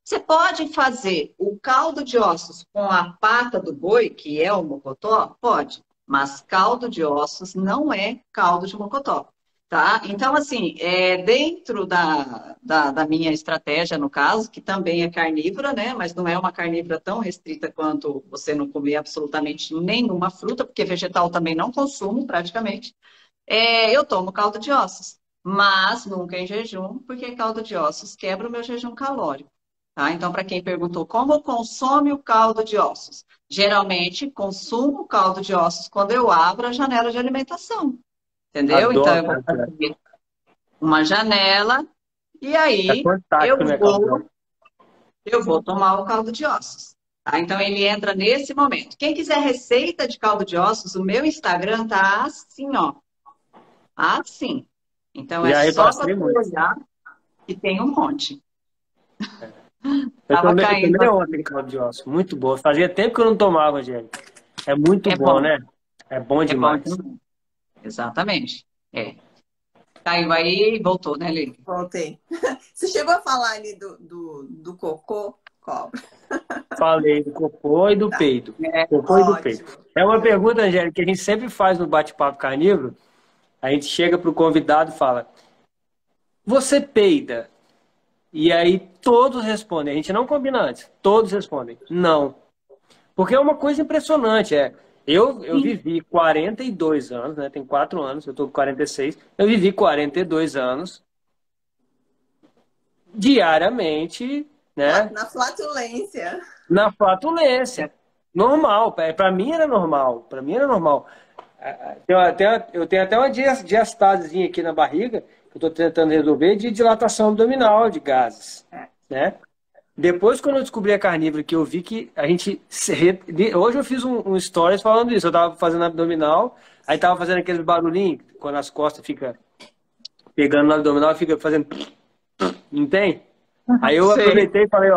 Você pode fazer o caldo de ossos com a pata do boi, que é o mocotó? Pode, mas caldo de ossos não é caldo de mocotó. Tá? Então, assim, dentro da minha estratégia, no caso, que também é carnívora, né? Mas não é uma carnívora tão restrita quanto você não comer absolutamente nenhuma fruta, porque vegetal também não consumo praticamente. Eu tomo caldo de ossos, mas nunca em jejum, porque caldo de ossos quebra o meu jejum calórico. Tá? Então, para quem perguntou como consome o caldo de ossos, geralmente consumo o caldo de ossos quando eu abro a janela de alimentação. Entendeu? Adoro, então, eu vou fazer uma janela e aí eu vou tomar o caldo de ossos. Tá? Então, ele entra nesse momento. Quem quiser receita de caldo de ossos, o meu Instagram tá assim, ó. Assim. Então, é só para olhar que tem um monte. Eu tomei ontem caldo de ossos. Muito bom. Fazia tempo que eu não tomava, gente. É muito bom, né? É bom demais. Bom. Exatamente. Caiu aí e voltou, né, Lili? Voltei. Você chegou a falar ali do cocô, cobra? Falei do cocô e do peito. Cocô e do peito. É uma pergunta, Angélica, que a gente sempre faz no bate-papo carnívoro. A gente chega para o convidado e fala: você peida? E aí todos respondem. A gente não combina antes. Todos respondem: não. Porque é uma coisa impressionante. Eu vivi 42 anos, né? Tem 4 anos, eu tô com 46. Eu vivi 42 anos diariamente, né? Na flatulência. Na flatulência. Normal. Para mim era normal. Para mim era normal. Eu tenho até uma diastasezinha aqui na barriga, que eu tô tentando resolver, de dilatação abdominal, de gases, né? Depois, quando eu descobri a carnívora, que eu vi que a gente... Hoje eu fiz um stories falando isso. Eu tava fazendo abdominal, aí tava fazendo aqueles barulhinhos, quando as costas ficam pegando no abdominal, fica fazendo... Não tem? Aí eu aproveitei e falei,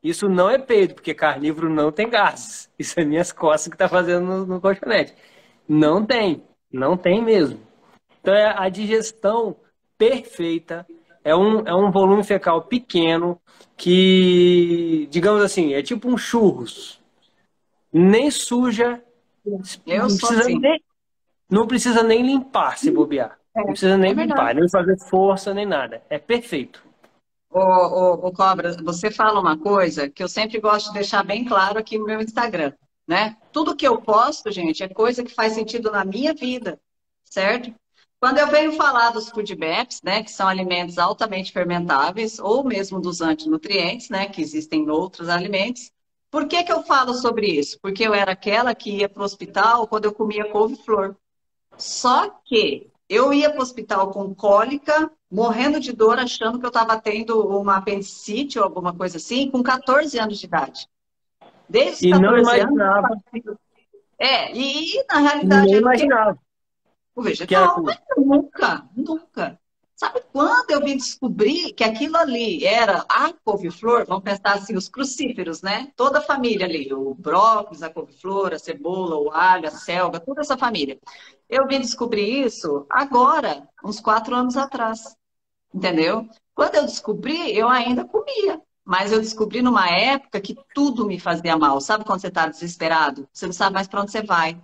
isso não é peido, porque carnívoro não tem gases. Isso é minhas costas que tá fazendo no colchonete. Não tem. Não tem mesmo. Então é a digestão perfeita, é um volume fecal pequeno que, digamos assim, é tipo um churros. Nem suja, Eu não sou precisa assim. nem, não precisa nem limpar se bobear. Não precisa É nem verdade. limpar, nem fazer força, nem nada. É perfeito. Ô, Cobra, você fala uma coisa que eu sempre gosto de deixar bem claro aqui no meu Instagram, né? Tudo que eu posto, gente, é coisa que faz sentido na minha vida, certo? Quando eu venho falar dos food maps, né, que são alimentos altamente fermentáveis, ou mesmo dos antinutrientes, né, que existem em outros alimentos, por que que eu falo sobre isso? Porque eu era aquela que ia para o hospital quando eu comia couve-flor. Só que eu ia para o hospital com cólica, morrendo de dor, achando que eu estava tendo uma apendicite ou alguma coisa assim, com 14 anos de idade. Desde os E não 14 anos, imaginava, e na realidade nem era o quê? imaginava O que era vegetal. couve. Mas eu nunca, nunca. Sabe quando eu vim descobrir que aquilo ali era a couve-flor? Vamos pensar assim, os crucíferos, né? Toda a família ali, o brócolis, a couve-flor, a cebola, o alho, a selga, toda essa família. Eu vim descobrir isso agora, uns 4 anos atrás, entendeu? Quando eu descobri, eu ainda comia. Mas eu descobri numa época que tudo me fazia mal. Sabe quando você está desesperado? Você não sabe mais para onde você vai.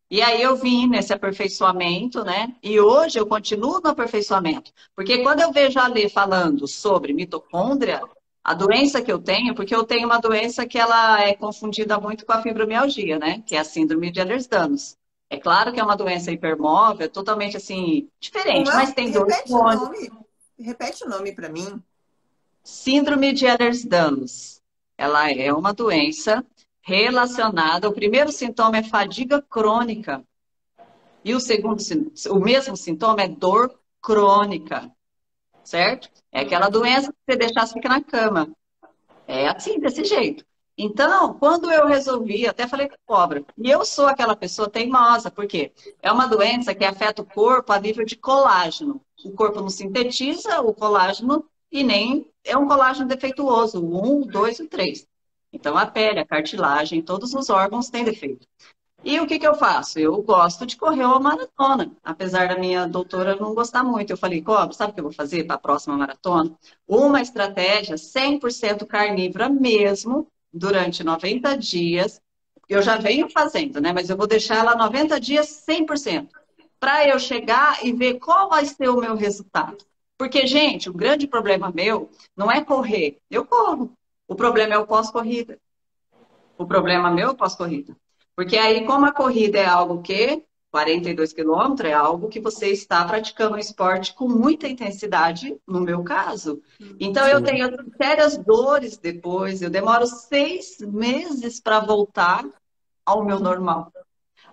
E aí eu vim nesse aperfeiçoamento, né? E hoje eu continuo no aperfeiçoamento. Porque quando eu vejo a Lê falando sobre mitocôndria, a doença que eu tenho, porque eu tenho uma doença que ela é confundida muito com a fibromialgia, né? Que é a síndrome de Ehlers-Danlos. É claro que é uma doença hipermóvel, totalmente assim, Como diferente, é? mas tem dor Repete o crônica. nome. Repete o nome para mim. Síndrome de Ehlers-Danlos. Ela é uma doença relacionada, o primeiro sintoma é fadiga crônica. E o segundo, o mesmo sintoma é dor crônica, certo? É aquela doença que você deixar, você fica na cama. É assim, desse jeito. Então, quando eu resolvi, até falei com a cobra, e eu sou aquela pessoa teimosa, porque é uma doença que afeta o corpo a nível de colágeno. O corpo não sintetiza o colágeno e nem é um colágeno defeituoso, o 1, o 2 e o 3. Então, a pele, a cartilagem, todos os órgãos têm defeito. E o que que eu faço? Eu gosto de correr uma maratona, apesar da minha doutora não gostar muito. Eu falei, Cobra, sabe o que eu vou fazer para a próxima maratona? Uma estratégia 100% carnívora mesmo, durante 90 dias. Eu já venho fazendo, né? Mas eu vou deixar ela 90 dias 100%, para eu chegar e ver qual vai ser o meu resultado. Porque, gente, o grande problema meu não é correr. Eu corro. O problema é o pós-corrida. O problema meu é o pós-corrida. Porque aí, como a corrida é algo que, 42 quilômetros, é algo que você está praticando um esporte com muita intensidade, no meu caso. Então, eu Sim. tenho sérias dores depois, eu demoro 6 meses para voltar ao meu normal.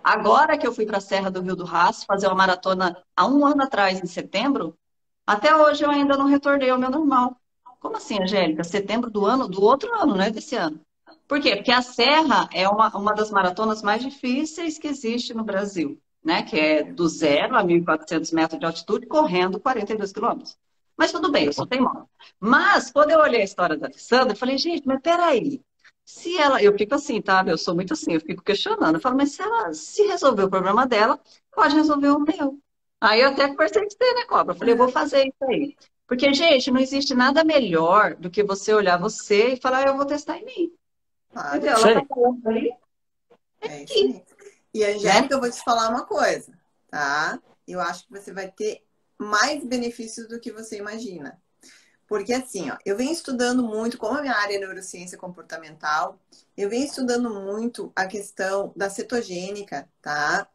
Agora que eu fui para a Serra do Rio do Rastro fazer uma maratona há um ano atrás, em setembro, até hoje eu ainda não retornei ao meu normal. Como assim, Angélica? Setembro do ano, do outro ano, não é desse ano. Por quê? Porque a Serra é uma das maratonas mais difíceis que existe no Brasil, né? Que é do 0 a 1.400 metros de altitude, correndo 42 quilômetros. Mas tudo bem, eu sou teimosa. Mas, quando eu olhei a história da Alessandra, eu falei, gente, mas peraí. Se ela, eu fico assim, tá? Eu sou muito assim, eu fico questionando. Eu falo, mas se ela se resolver o problema dela, pode resolver o meu. Aí eu até conversei com você, né, Cobra? Eu falei, eu vou fazer isso aí. Porque, gente, não existe nada melhor do que você olhar você e falar, eu vou testar em mim. Claro, Entendeu? Isso Ela aí. tá falando aí, é isso aqui, aí. E, né? Angélica, eu vou te falar uma coisa, tá? Eu acho que você vai ter mais benefícios do que você imagina. Porque assim, ó, eu venho estudando muito, como a minha área é neurociência comportamental, eu venho estudando muito a questão da cetogênica, tá?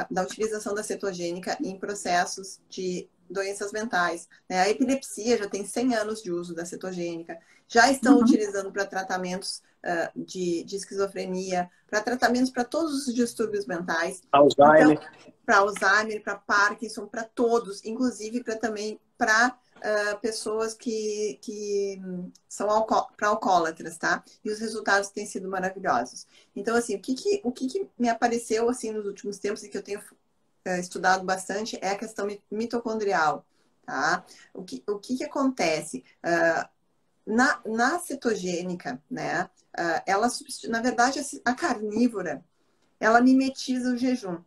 Da utilização da cetogênica em processos de doenças mentais, né? A epilepsia já tem 100 anos de uso da cetogênica, já estão Uhum. utilizando para tratamentos de esquizofrenia, para tratamentos para todos os distúrbios mentais. Então, Alzheimer. para Alzheimer, para Parkinson, para todos, inclusive para também para pessoas que são alcoólatras, tá? E os resultados têm sido maravilhosos. Então, assim, o que me apareceu assim nos últimos tempos e que eu tenho estudado bastante é a questão mitocondrial, tá? O que acontece? Na cetogênica, né? Ela substitui, na verdade, a carnívora, ela mimetiza o jejum,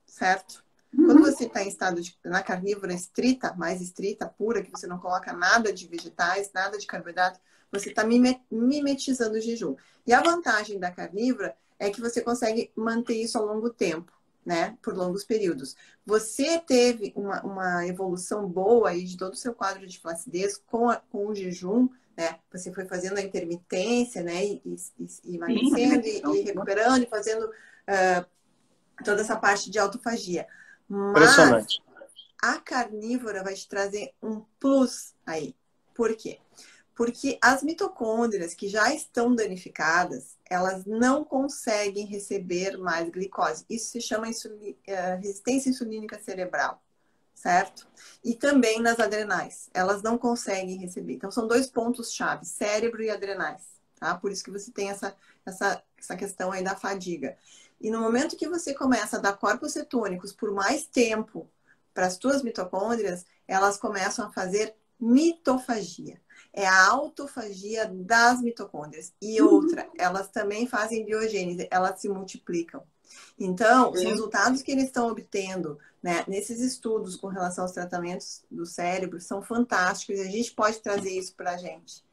certo? Quando você está em estado na carnívora estrita, mais estrita, pura, que você não coloca nada de vegetais, nada de carboidrato, você está mimetizando o jejum. E a vantagem da carnívora é que você consegue manter isso ao longo tempo, né? Por longos períodos. Você teve uma evolução boa aí de todo o seu quadro de flacidez com o jejum, né? Você foi fazendo a intermitência, né? E emagrecendo e recuperando e fazendo toda essa parte de autofagia. Mas Impressionante. a carnívora vai te trazer um plus aí. Por quê? Porque as mitocôndrias que já estão danificadas, elas não conseguem receber mais glicose. Isso se chama resistência insulínica cerebral, certo? E também nas adrenais, elas não conseguem receber. Então, são dois pontos-chave, cérebro e adrenais, tá? Por isso que você tem essa questão aí da fadiga. E no momento que você começa a dar corpos cetônicos por mais tempo para as tuas mitocôndrias, elas começam a fazer mitofagia. É a autofagia das mitocôndrias. E outra, elas também fazem biogênese, elas se multiplicam. Então, os resultados que eles estão obtendo, né, nesses estudos com relação aos tratamentos do cérebro são fantásticos e a gente pode trazer isso para a gente.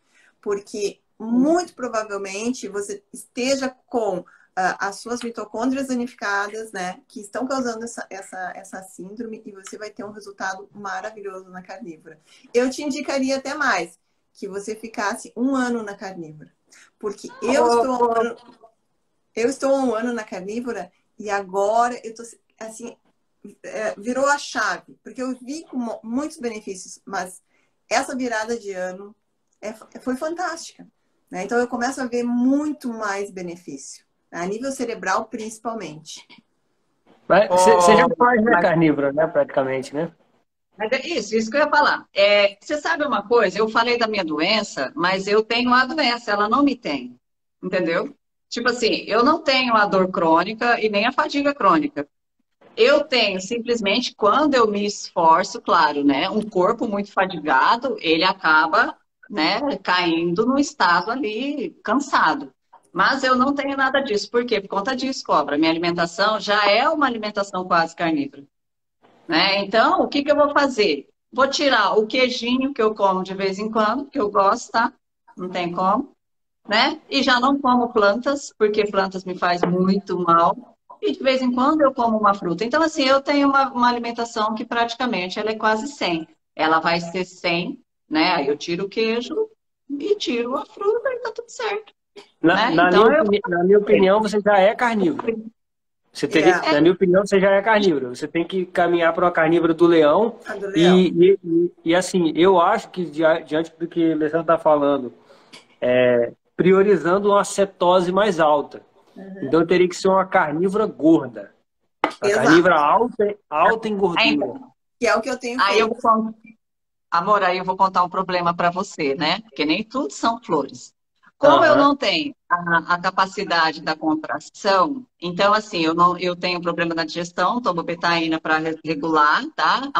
Porque, muito provavelmente, você esteja com as suas mitocôndrias danificadas, né, que estão causando essa síndrome e você vai ter um resultado maravilhoso na carnívora. Eu te indicaria até mais que você ficasse 1 ano na carnívora. Porque eu estou há 1 ano na carnívora e agora eu tô assim, virou a chave. Porque eu vi com muitos benefícios, mas essa virada de ano foi fantástica, né? Então eu começo a ver muito mais benefício, a nível cerebral principalmente. Mas você já faz, né, carnívora, né, praticamente, né? Mas é isso que eu ia falar. Você sabe uma coisa? Eu falei da minha doença, mas eu tenho a doença, ela não me tem. Entendeu? Tipo assim, eu não tenho a dor crônica e nem a fadiga crônica. Eu tenho simplesmente quando eu me esforço, claro, né? Um corpo muito fadigado, ele acaba, né, caindo no estado ali cansado. Mas eu não tenho nada disso. Por quê? Por conta disso, cobra. Minha alimentação já é uma alimentação quase carnívora. Né? Então, o que que eu vou fazer? Vou tirar o queijinho que eu como de vez em quando, que eu gosto, tá? Não tem como, né? E já não como plantas, porque plantas me faz muito mal. E de vez em quando eu como uma fruta. Então, assim, eu tenho uma alimentação que praticamente ela é quase 100. Ela vai ser 100, né? Aí eu tiro o queijo e tiro a fruta e tá tudo certo, Na, né? na Então, minha, na minha opinião, você já é carnívoro. Você teria, na minha opinião, você já é carnívoro. Você tem que caminhar para uma carnívora do leão. A do leão. E assim, eu acho que diante do que o Alessandro está falando, priorizando uma cetose mais alta. Então eu teria que ser uma carnívora gorda. Uma carnívora alta em gordura. Que é o que eu tenho aí feito. Amor, aí eu vou contar um problema para você, né? Porque nem tudo são flores. Como eu não tenho a capacidade da contração, então, assim, eu tenho problema na digestão, tomo betaína para regular, tá?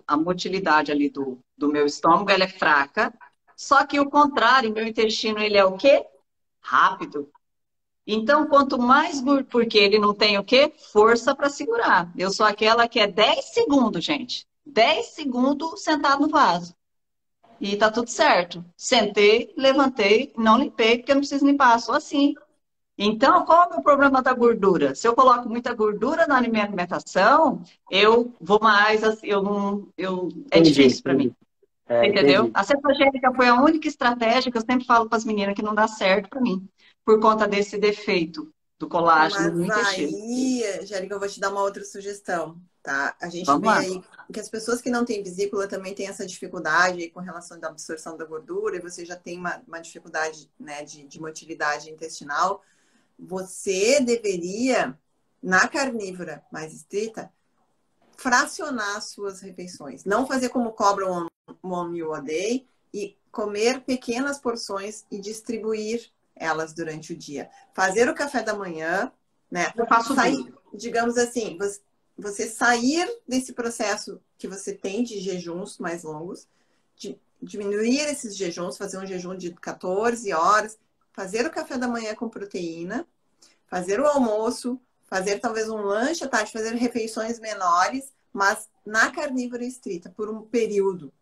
A motilidade ali do meu estômago, ela é fraca. Só que o contrário, meu intestino, ele é o quê? Rápido. Então, quanto mais porque ele não tem o quê? Força para segurar. Eu sou aquela que é 10 segundos, gente. 10 segundos sentado no vaso. E tá tudo certo. Sentei, levantei, não limpei, porque eu não preciso limpar, sou assim. Então, qual é o meu problema da gordura? Se eu coloco muita gordura na minha alimentação, eu vou mais, assim, é difícil para mim. Entendeu? Entendi. A cetogênica foi a única estratégia que eu sempre falo para as meninas que não dá certo para mim, por conta desse defeito do colágeno no Mas intestino. aí, Jérica, eu vou te dar uma outra sugestão, tá? A gente Vamos vê lá. aí que as pessoas que não têm vesícula também têm essa dificuldade aí com relação à absorção da gordura, e você já tem uma dificuldade, né, de motilidade intestinal. Você deveria, na carnívora mais estrita, fracionar as suas refeições. Não fazer como cobra one meal a day e comer pequenas porções e distribuir elas durante o dia. Fazer o café da manhã, né? Eu faço sair, digamos assim, você sair desse processo que você tem de jejuns mais longos, diminuir esses jejuns, fazer um jejum de 14 horas, fazer o café da manhã com proteína, fazer o almoço, fazer talvez um lanche à tarde, fazer refeições menores, mas na carnívora estrita, por um período,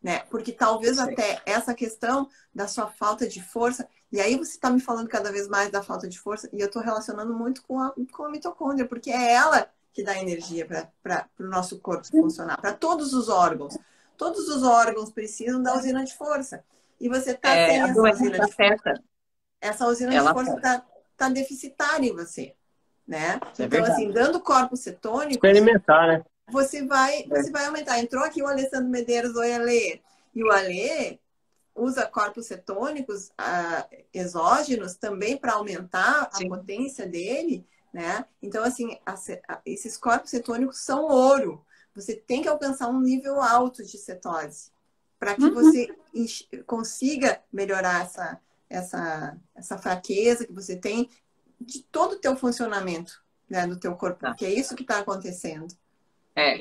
né? Porque talvez Sim. até essa questão da sua falta de força, e aí você está me falando cada vez mais da falta de força, e eu estou relacionando muito com a mitocôndria, porque é ela que dá energia para o nosso corpo funcionar, para todos os órgãos. Todos os órgãos precisam da usina de força. E você está sem A essa doença usina de força. afeta. Essa usina de Ela força afeta. tá deficitária em você, né? É Então, verdade. assim, dando corpos cetônicos, Experimentar, né? você vai aumentar. Entrou aqui o Alessandro Medeiros, oi, Alê. E o Alê usa corpos cetônicos exógenos também para aumentar a Sim. potência dele, né? Então, assim, esses corpos cetônicos são ouro. Você tem que alcançar um nível alto de cetose para que você consiga melhorar essa fraqueza que você tem de todo o teu funcionamento, né, do teu corpo, porque é isso que está acontecendo.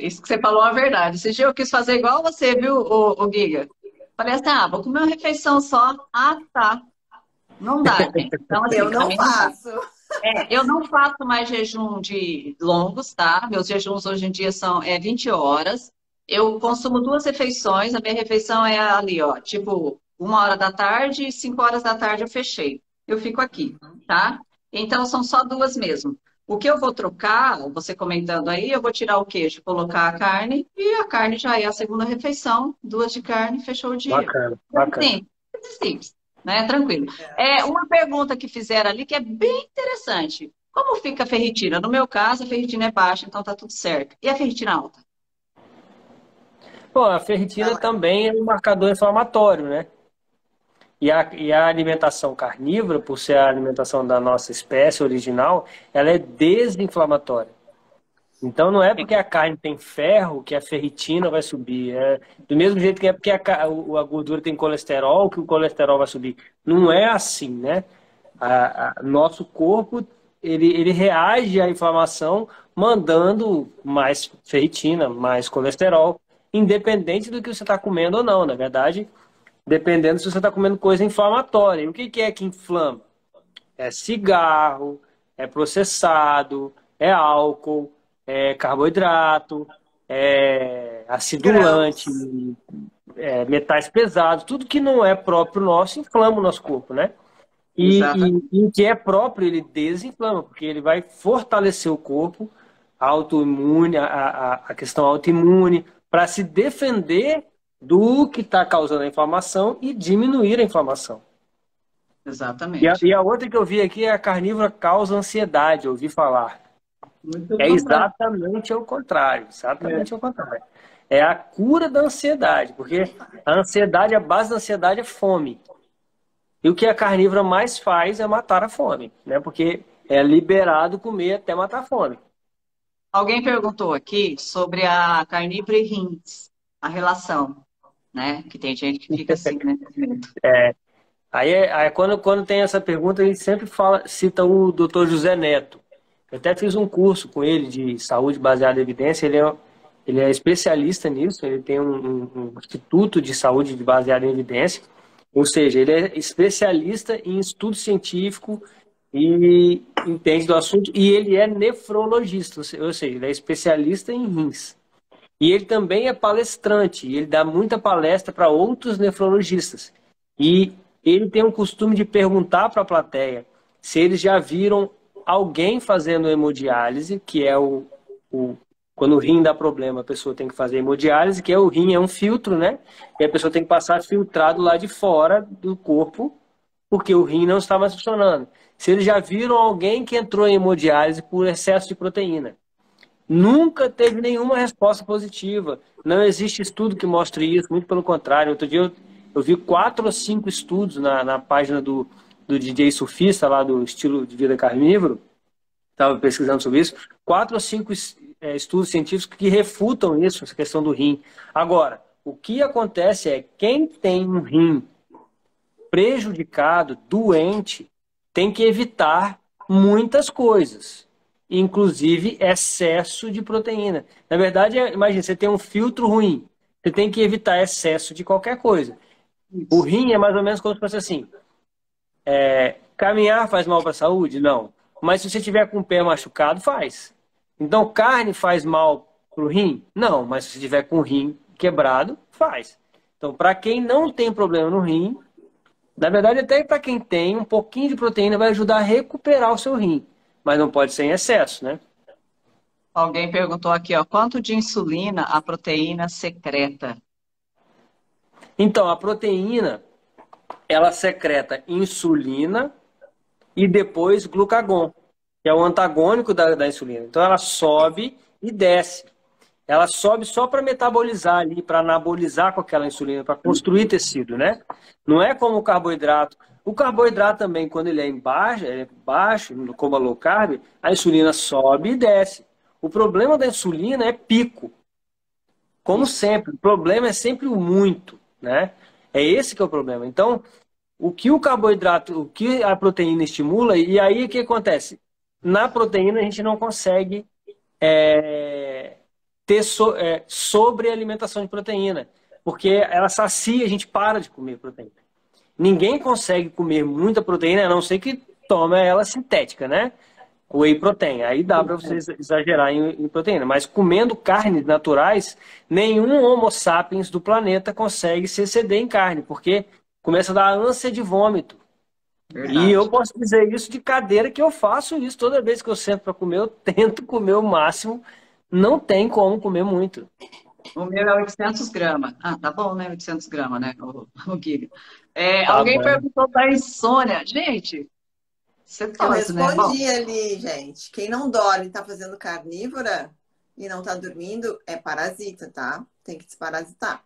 Isso que você falou é verdade. Esse dia eu quis fazer igual você, viu, o Giga? Falei assim, vou comer uma refeição só. Ah, tá. Não dá, gente. Então, assim, Eu pra não mim não dá. faço. Eu não faço mais jejum de longos, tá? Meus jejuns hoje em dia são 20 horas. Eu consumo 2 refeições. A minha refeição é ali, ó, tipo, 1 hora da tarde e 5 horas da tarde eu fechei. Eu fico aqui, tá? Então são só 2 mesmo. O que eu vou trocar, você comentando aí, eu vou tirar o queijo, colocar a carne, e a carne já é a segunda refeição, 2 de carne, fechou o dia. Bacana, Então, bacana. simples, né? Tranquilo. Uma pergunta que fizeram ali que é bem interessante. Como fica a ferritina? No meu caso, a ferritina é baixa, então tá tudo certo. E a ferritina alta? Pô, a ferritina também é um marcador inflamatório, né? E a alimentação carnívora, por ser a alimentação da nossa espécie original, ela é desinflamatória. Então não é porque a carne tem ferro que a ferritina vai subir. Do mesmo jeito que é porque a gordura tem colesterol que o colesterol vai subir. Não é assim, né? Nosso corpo ele reage à inflamação mandando mais ferritina, mais colesterol, independente do que você está comendo ou não. Na verdade, dependendo se você está comendo coisa inflamatória. E o que é que inflama? É cigarro, é processado, é álcool, é carboidrato, é acidulante, metais pesados, tudo que não é próprio nosso inflama o nosso corpo, né? E o que é próprio, ele desinflama, porque ele vai fortalecer o corpo, autoimune, a questão autoimune, para se defender do que está causando a inflamação e diminuir a inflamação. Exatamente. E a outra que eu vi aqui é a carnívora causa ansiedade, eu ouvi falar. Muito É bom. exatamente ao contrário, exatamente ao contrário. É a cura da ansiedade, porque a ansiedade, a base da ansiedade é fome. E o que a carnívora mais faz é matar a fome, né? Porque é liberado comer até matar a fome. Alguém perguntou aqui sobre a carnívora e rins, a relação, né? Que tem gente que fica assim, né? Aí quando tem essa pergunta, a gente sempre cita o Dr. José Neto. Eu até fiz um curso com ele de saúde baseada em evidência. Ele é especialista nisso. Ele tem um instituto de saúde baseada em evidência. Ou seja, ele é especialista em estudo científico e entende do assunto. E ele é nefrologista, ou seja, ele é especialista em rins. E ele também é palestrante. E ele dá muita palestra para outros nefrologistas. E ele tem o costume de perguntar para a plateia se eles já viram alguém fazendo hemodiálise, que é quando o rim dá problema, a pessoa tem que fazer hemodiálise, que o rim é um filtro, né? E a pessoa tem que passar filtrado lá de fora do corpo, porque o rim não está mais funcionando. Se eles já viram alguém que entrou em hemodiálise por excesso de proteína. Nunca teve nenhuma resposta positiva. Não existe estudo que mostre isso, muito pelo contrário. Outro dia eu vi 4 ou 5 estudos na página do DJ surfista, lá do estilo de vida carnívoro, estava pesquisando sobre isso, 4 ou 5 estudos científicos que refutam isso, essa questão do rim. Agora, o que acontece é quem tem um rim prejudicado, doente, tem que evitar muitas coisas, inclusive excesso de proteína. Na verdade, imagina, você tem um filtro ruim, você tem que evitar excesso de qualquer coisa. O rim é mais ou menos como se fosse assim, caminhar faz mal para a saúde? Não. Mas se você tiver com o pé machucado, faz. Então, carne faz mal pro rim? Não, mas se você tiver com o rim quebrado, faz. Então, para quem não tem problema no rim, na verdade, até para quem tem, um pouquinho de proteína vai ajudar a recuperar o seu rim. Mas não pode ser em excesso, né? Alguém perguntou aqui, ó, quanto de insulina a proteína secreta? Então, a proteína, ela secreta insulina e depois glucagon, que é o antagônico da insulina. Então, ela sobe e desce. Ela sobe só para metabolizar ali, para anabolizar com aquela insulina, para construir tecido, né? Não é como o carboidrato. O carboidrato também, quando ele é baixo, como a low carb, a insulina sobe e desce. O problema da insulina é pico. Como sempre, o problema é sempre o muito, né? É esse que é o problema. Então, o que o carboidrato, o que a proteína estimula, e aí o que acontece? Na proteína a gente não consegue ter sobre alimentação de proteína, porque ela sacia, a gente para de comer proteína. Ninguém consegue comer muita proteína, a não ser que tome ela sintética, né? Whey protein. Aí dá para você exagerar em proteína. Mas comendo carnes naturais, nenhum Homo sapiens do planeta consegue se exceder em carne, porque começa a dar ânsia de vômito. E eu Verdade. posso dizer isso de cadeira, que eu faço isso toda vez que eu sento para comer, eu tento comer o máximo. Não tem como comer muito. O meu é 800 gramas. Ah, tá bom, né? 800 gramas, né? O Giga. Tá Alguém bom. perguntou da insônia. Gente, você é Eu doido, né? Bom, respondi ali, gente. Quem não dorme, tá fazendo carnívora e não tá dormindo, é parasita, tá? Tem que desparasitar.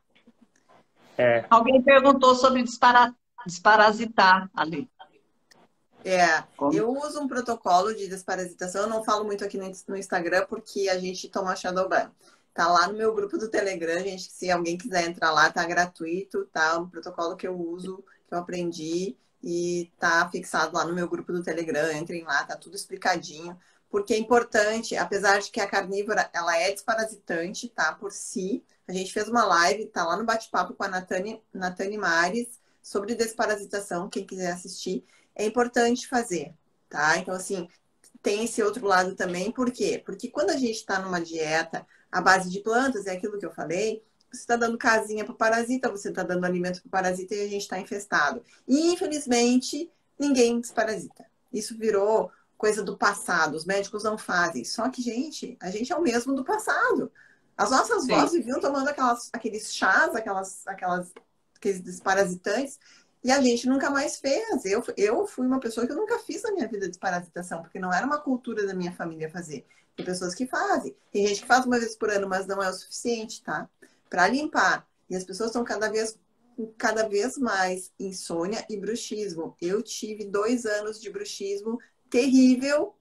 É. alguém perguntou sobre desparasitar ali. Eu Como? uso um protocolo de desparasitação. Eu não falo muito aqui no Instagram porque a gente toma Shadowban. Tá lá no meu grupo do Telegram, gente. Se alguém quiser entrar lá, tá gratuito, tá? Um protocolo que eu uso, que eu aprendi e tá fixado lá no meu grupo do Telegram. Entrem lá, tá tudo explicadinho. Porque é importante, apesar de que a carnívora, ela é desparasitante, tá? Por si. A gente fez uma live, tá lá no bate-papo com a Natane Mares sobre desparasitação, quem quiser assistir. É importante fazer, tá? Então, assim, tem esse outro lado também. Por quê? Porque quando a gente está numa dieta à base de plantas, é aquilo que eu falei, você está dando casinha para o parasita, você está dando alimento para o parasita e a gente está infestado. E, infelizmente, ninguém desparasita. Isso virou coisa do passado, os médicos não fazem. Só que, gente, a gente é o mesmo do passado. As nossas Sim. vós viviam tomando aqueles chás, aqueles desparasitantes, e a gente nunca mais fez. Eu fui uma pessoa que eu nunca fiz na minha vida desparasitação, porque não era uma cultura da minha família fazer. Tem pessoas que fazem. Tem gente que faz uma vez por ano, mas não é o suficiente, tá? Para limpar. E as pessoas estão cada vez mais insônia e bruxismo. Eu tive 2 anos de bruxismo terrível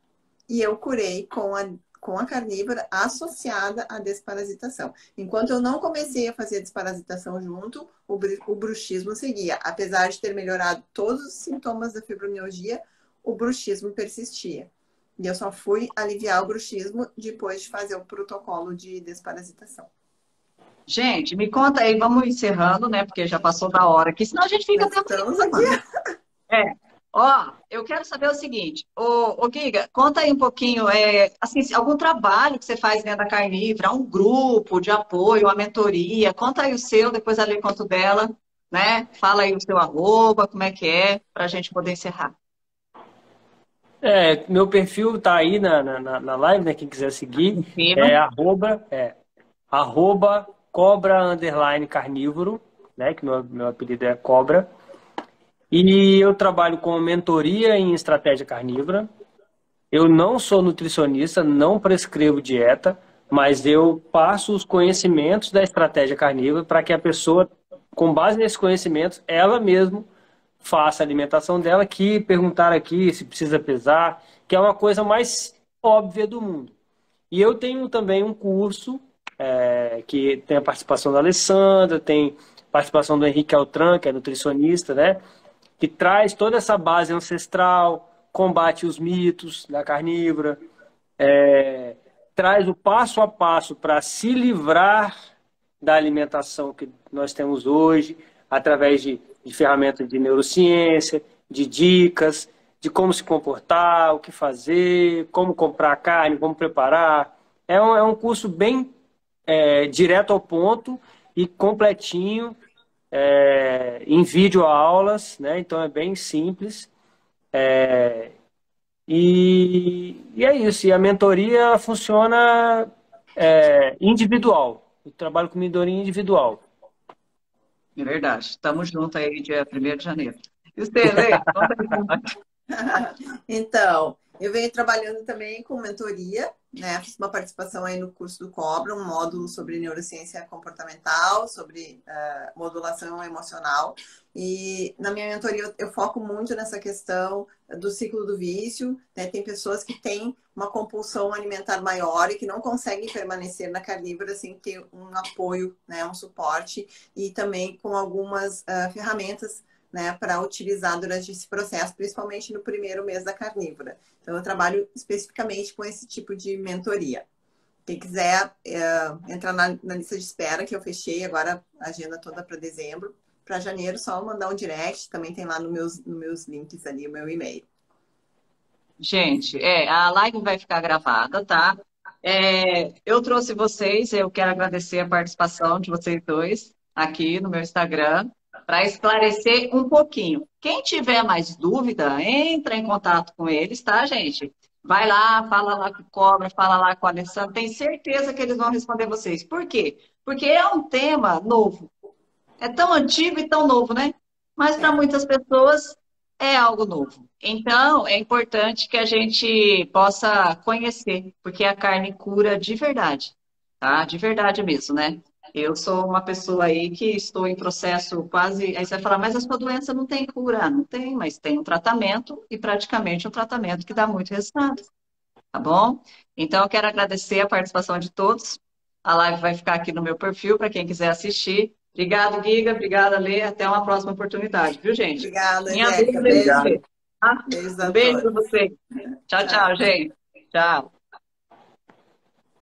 e eu curei com a carnívora associada à desparasitação. Enquanto eu não comecei a fazer a desparasitação junto, o bruxismo seguia. Apesar de ter melhorado todos os sintomas da fibromialgia, o bruxismo persistia. E eu só fui aliviar o bruxismo depois de fazer o protocolo de desparasitação. Gente, me conta aí, vamos encerrando, né? Porque já passou da hora aqui, senão a gente fica Nós até estamos amanhã, mano. aqui. Ó, eu quero saber o seguinte, ô Giga, conta aí um pouquinho, assim, algum trabalho que você faz dentro da Carnívora, um grupo de apoio, uma mentoria, conta aí o seu, depois a Lê conta o dela, né? Fala aí o seu arroba, como é, para a gente poder encerrar. Meu perfil tá aí na live, né? Quem quiser seguir, Em cima. arroba cobra underline carnívoro, né? Que meu apelido é Cobra. E eu trabalho com mentoria em estratégia carnívora. Eu não sou nutricionista, não prescrevo dieta, mas eu passo os conhecimentos da estratégia carnívora para que a pessoa, com base nesses conhecimentos, ela mesma faça a alimentação dela, que perguntar aqui se precisa pesar, que é uma coisa mais óbvia do mundo. E eu tenho também um curso que tem a participação da Alessandra, tem participação do Henrique Altran, que é nutricionista, né? Que traz toda essa base ancestral, combate os mitos da carnívora, traz o passo a passo para se livrar da alimentação que nós temos hoje, através de ferramentas de neurociência, de dicas, de como se comportar, o que fazer, como comprar carne, como preparar. É um curso bem direto ao ponto e completinho, em vídeo aulas, né? Então é bem simples. E é isso. E a mentoria funciona individual. Eu trabalho com mentoria individual. É verdade. Estamos juntos aí, dia 1º de janeiro. E você, Lê? Conta aí pra nós. Então, eu venho trabalhando também com mentoria, né? Fiz uma participação aí no curso do Cobra, um módulo sobre neurociência comportamental, sobre modulação emocional. E na minha mentoria eu foco muito nessa questão do ciclo do vício, né? Tem pessoas que têm uma compulsão alimentar maior e que não conseguem permanecer na carnívora sem ter um apoio, né? Um suporte e também com algumas ferramentas, né, para utilizar durante esse processo, principalmente no primeiro mês da carnívora. Então, eu trabalho especificamente com esse tipo de mentoria. Quem quiser entrar na lista de espera, que eu fechei agora a agenda toda para dezembro, para janeiro, só mandar um direct, também tem lá nos meus links ali, o meu e-mail. Gente, a live vai ficar gravada, tá? Eu trouxe vocês, eu quero agradecer a participação de vocês dois aqui no meu Instagram, para esclarecer um pouquinho. Quem tiver mais dúvida, entra em contato com eles, tá, gente? Vai lá, fala lá com o Cobra, fala lá com o Alessandro, tenho certeza que eles vão responder vocês. Por quê? Porque é um tema novo. É tão antigo e tão novo, né? Mas para muitas pessoas é algo novo. Então, é importante que a gente possa conhecer, porque a carne cura de verdade, tá? De verdade mesmo, né? Eu sou uma pessoa aí que estou em processo quase. Aí você vai falar, mas a sua doença não tem cura. Ah, não tem, mas tem um tratamento e praticamente um tratamento que dá muito resultado, tá bom? Então, eu quero agradecer a participação de todos. A live vai ficar aqui no meu perfil para quem quiser assistir. Obrigado, Giga. Obrigada, Lê. Até uma próxima oportunidade, viu, gente? Obrigada, Minha Angélica. dúvida é Beijo. você, tá? Beijos Um a beijo para todos. você. Tchau, tchau, Tchau. gente. Tchau.